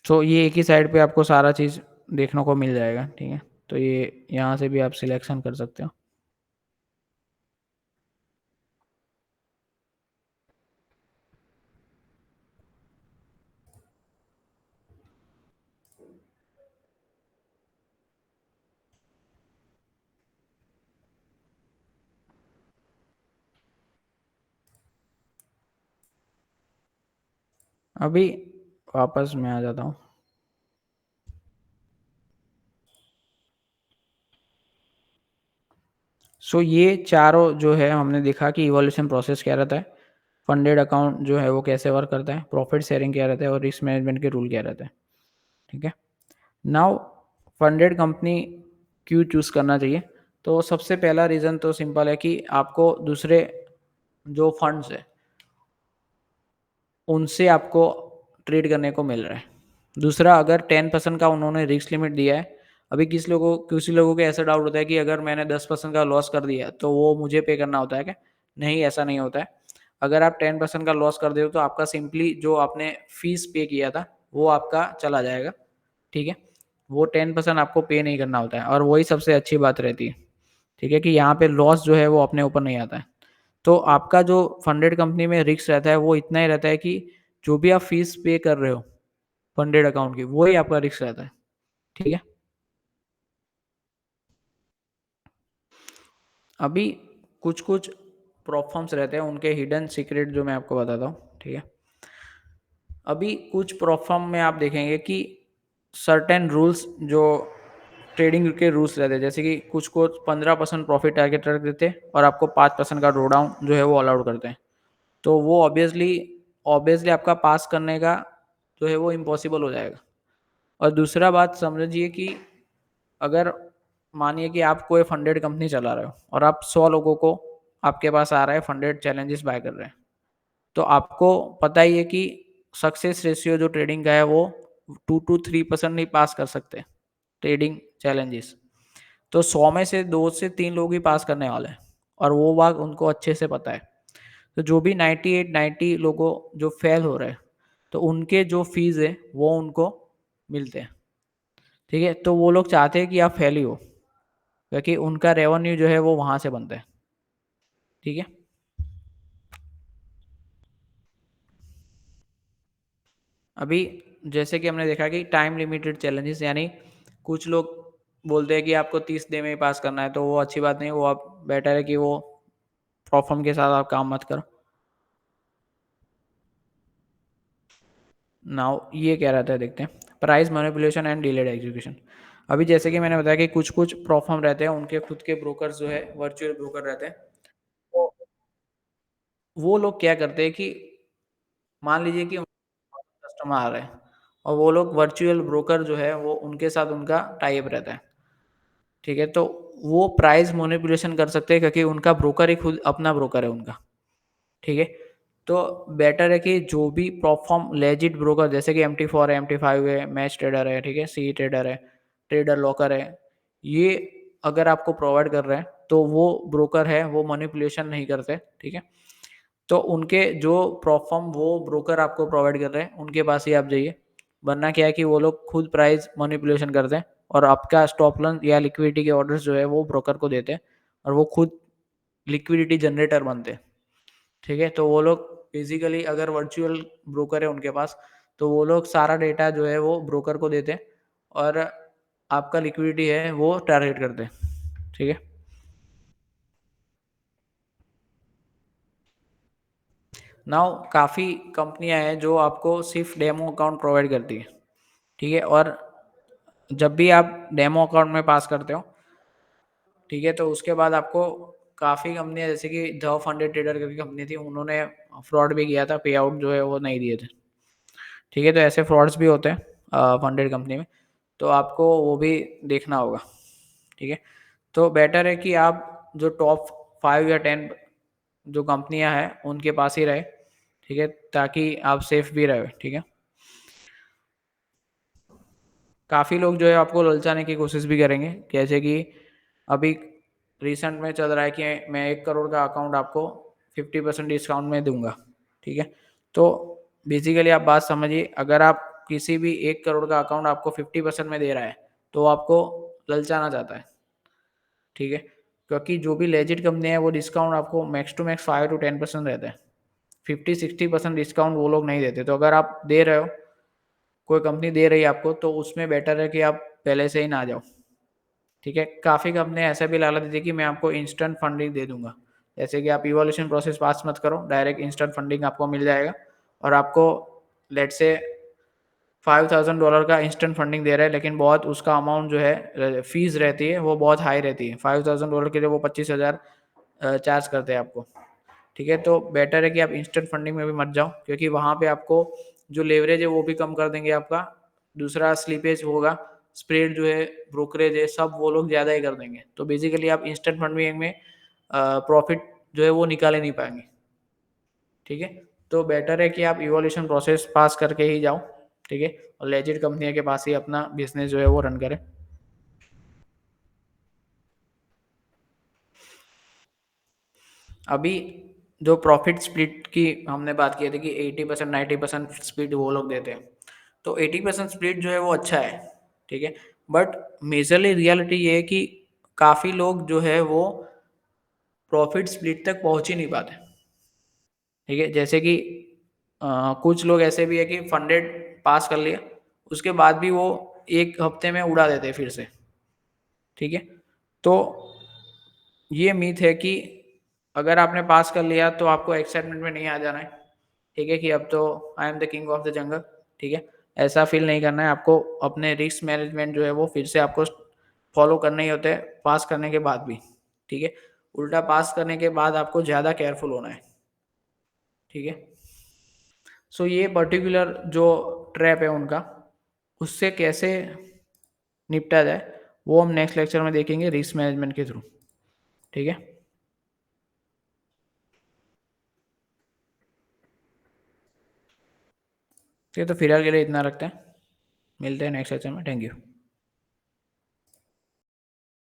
सो ये एक ही साइड पे आपको सारा चीज़ देखने को मिल जाएगा, ठीक है? तो ये यहाँ से भी आप सिलेक्शन कर सकते हो। अभी वापस मैं आ जाता हूँ। सो ये चारों जो है हमने देखा कि इवोल्यूशन प्रोसेस क्या रहता है, फंडेड अकाउंट जो है वो कैसे वर्क करता है, प्रॉफिट शेयरिंग क्या रहता है, और रिस्क मैनेजमेंट के रूल क्या रहते हैं, ठीक है? नाउ फंडेड कंपनी क्यों चूज़ करना चाहिए, तो सबसे पहला रीज़न तो सिंपल है कि आपको दूसरे जो फंड्स है उनसे आपको ट्रेड करने को मिल रहा है। दूसरा, अगर 10% का उन्होंने रिस्क लिमिट दिया है, अभी किसी लोगों को ऐसा डाउट होता है कि अगर मैंने 10% का लॉस कर दिया तो वो मुझे पे करना होता है क्या? नहीं, ऐसा नहीं होता है। अगर आप 10% का लॉस कर दे हो तो आपका सिंपली जो आपने फीस पे किया था वो आपका चला जाएगा, ठीक है? वो 10% आपको पे नहीं करना होता है, और वही सबसे अच्छी बात रहती है, ठीक है? कि यहाँ पे लॉस जो है वो अपने ऊपर नहीं आता है। तो आपका जो फंडेड कंपनी में रिस्क रहता है वो इतना ही रहता है कि जो भी आप फीस पे कर रहे हो फंडेड अकाउंट की, वही आपका रिस्क रहता है, ठीक है? अभी कुछ-कुछ प्रोफॉर्म्स रहते हैं, उनके हिडन सीक्रेट जो मैं आपको बताता हूँ, ठीक है? अभी कुछ प्रोफॉर्म में आप देखेंगे कि सर्टेन रूल्स जो ट्रेडिंग के रूल्स रहते हैं, जैसे कि कुछ को 15% प्रॉफिट टारगेट रख देते हैं और आपको 5% का ड्रॉ डाउन जो है वो अलाउड करते हैं। तो वो ऑब्वियसली ऑब्वियसली आपका पास करने का जो है वो इम्पॉसिबल हो जाएगा। और दूसरा बात समझिए कि अगर मानिए कि आप कोई फंडेड कंपनी चला रहे हो और आप 100 लोगों को आपके पास आ रहा है फंडेड चैलेंजेस बाय कर रहे हैं, तो आपको पता ही है कि सक्सेस रेशियो जो ट्रेडिंग का है वो 2 to 3% नहीं पास कर सकते ट्रेडिंग चैलेंजेस। तो 100 में से 2 से 3 लोग ही पास करने वाले हैं, और वो बात उनको अच्छे से पता है। तो जो भी 98 90 लोगों जो फेल हो रहे हैं, तो उनके जो फीस है वो उनको मिलते हैं, ठीक है? तो वो लोग चाहते हैं कि आप फेल ही हो, क्योंकि उनका रेवेन्यू जो है वो वहाँ से बनता है, ठीक है? अभी जैसे कि हमने देखा कि टाइम लिमिटेड चैलेंजेस, यानी कुछ लोग बोलते हैं कि आपको 30 डे में ही पास करना है, तो वो अच्छी बात नहीं है, वो आप बेटर है कि वो प्रॉफ़र्म के साथ आप काम मत करो। नाउ ये कह रहा था, देखते हैं price manipulation and delayed execution. अभी जैसे कि मैंने बताया कि कुछ-कुछ प्रॉफ़र्म रहते हैं, उनके खुद के ब्रोकर्स जो है वर्चुअल ब्रोकर रहते हैं। तो वो लोग क्या करते हैं कि मान लीजिए कि कस्टमर आ रहे हैं और वो लोग वर्चुअल ब्रोकर जो है वो उनके साथ उनका टाई अप रहता है, ठीक है? तो वो प्राइस मैनिपुलेशन कर सकते हैं क्योंकि उनका ब्रोकर ही खुद अपना ब्रोकर है उनका, ठीक है? तो बेटर है कि जो भी प्लेटफ़ॉर्म लेजिट ब्रोकर जैसे कि MT4 है, MT5 है, मैच ट्रेडर है, ठीक है? सी ट्रेडर है, ट्रेडर लॉकर है, ये अगर आपको प्रोवाइड कर रहे हैं, तो वो ब्रोकर है, वो मैनिपुलेशन नहीं करते, ठीक है? तो उनके जो प्लेटफ़ॉर्म वो ब्रोकर आपको प्रोवाइड कर रहे हैं, उनके पास ही आप जाइए। वरना क्या है कि वो लोग खुद प्राइस मैनिपुलेशन करते हैं और आपका स्टॉप लॉस या लिक्विडिटी के ऑर्डर्स जो है वो ब्रोकर को देते हैं और वो खुद लिक्विडिटी जनरेटर बनते हैं, ठीक है? तो वो लोग बेसिकली अगर वर्चुअल ब्रोकर है उनके पास, तो वो लोग सारा डेटा जो है वो ब्रोकर को देते हैं और आपका लिक्विडिटी है वो टारगेट करते हैं, ठीक है? नाउ काफ़ी कंपनियाँ हैं जो आपको सिर्फ़ डेमो अकाउंट प्रोवाइड करती है, ठीक है? और जब भी आप डेमो अकाउंट में पास करते हो, ठीक है? तो उसके बाद आपको काफ़ी कंपनियाँ जैसे कि द फंडेड ट्रेडर करके कंपनी थी, उन्होंने फ्रॉड भी किया था, पे आउट जो है वो नहीं दिए थे, ठीक है? तो ऐसे फ्रॉड्स भी होते हैं फंडेड कंपनी में, तो आपको वो भी देखना होगा, ठीक है? तो बेटर है कि आप जो टॉप 5 या 10 जो कंपनियाँ हैं, उनके पास ही रहे, ठीक है? ताकि आप सेफ भी रहे, ठीक है? काफ़ी लोग जो है आपको ललचाने की कोशिश भी करेंगे, जैसे कि अभी रिसेंट में चल रहा है कि मैं 1 करोड़ का अकाउंट आपको 50% डिस्काउंट में दूँगा, ठीक है? तो बेसिकली आप बात समझिए, अगर आप किसी भी 1 करोड़ का अकाउंट आपको 50% में दे रहा है, तो वो आपको ललचाना चाहता है, ठीक है? क्योंकि जो भी लेजिट कंपनी है, वो डिस्काउंट आपको मैक्स टू मैक्स 5 टू 10% रहता है। 50-60% डिस्काउंट वो लोग नहीं देते, तो अगर आप दे रहे हो, कोई कंपनी दे रही है आपको, तो उसमें बेटर है कि आप पहले से ही ना जाओ, ठीक है? काफ़ी कंपनियाँ ऐसा भी लालच देती है कि मैं आपको इंस्टेंट फंडिंग दे दूँगा। जैसे कि आप इवोल्यूशन प्रोसेस पास मत करो, डायरेक्ट इंस्टेंट फंडिंग आपको मिल जाएगा और आपको लेट्स से $5000 का इंस्टेंट फंडिंग दे रहा है, लेकिन बहुत उसका अमाउंट जो है फ़ीस रहती है, वो बहुत हाई रहती है। $5000 के लिए वो 25,000 चार्ज करते हैं आपको। ठीक है? तो बेटर है कि आप इंस्टेंट फंडिंग में भी मत जाओ, क्योंकि वहाँ पे आपको जो लेवरेज है वो भी कम कर देंगे आपका। दूसरा स्लीपेज होगा, स्प्रेड जो है, ब्रोकरेज है, सब वो लोग ज़्यादा ही कर देंगे। तो बेसिकली आप इंस्टेंट फंडिंग में प्रॉफ़िट जो है वो निकाल ही नहीं पाएँगे। ठीक है? तो बेटर है कि आप इवोल्यूशन प्रोसेस पास करके ही जाओ। ठीक है? और लेजिट कंपनियों के पास ही अपना बिज़नेस जो है वो रन करें। अभी जो प्रॉफिट स्प्लिट की हमने बात की थी कि 80% 90% स्प्लिट वो लोग देते हैं। तो 80% स्प्लिट जो है वो अच्छा है, ठीक है? बट मेजरली रियलिटी ये है कि काफ़ी लोग जो है वो प्रॉफिट स्प्लिट तक पहुँच ही नहीं पाते, ठीक है? जैसे कि कुछ लोग ऐसे भी है कि फंडेड पास कर लिया, उसके बाद भी वो 1 हफ्ते में उड़ा देते हैं फिर से, ठीक है? तो ये मिथ है कि अगर आपने पास कर लिया तो आपको एक्साइटमेंट में नहीं आ जाना है, ठीक है? कि अब तो I am the king of the jungle, ठीक है? ऐसा फ़ील नहीं करना है, आपको अपने रिस्क मैनेजमेंट जो है वो फिर से आपको फ़ॉलो करने ही होते हैं, पास करने के बाद भी, ठीक है? उल्टा पास करने के बाद आपको ज़्यादा केयरफुल होना है, ठीक है? सो ये पर्टिकुलर जो ट्रैप है उनका, उससे कैसे निपटा जाए, वो हम नेक्स्ट लेक्चर में देखेंगे रिस्क मैनेजमेंट के थ्रू, ठीक है? ठीक है, तो फिलहाल के लिए इतना रखते हैं। मिलते हैं नेक्स्ट लेक्चर में। Thank you.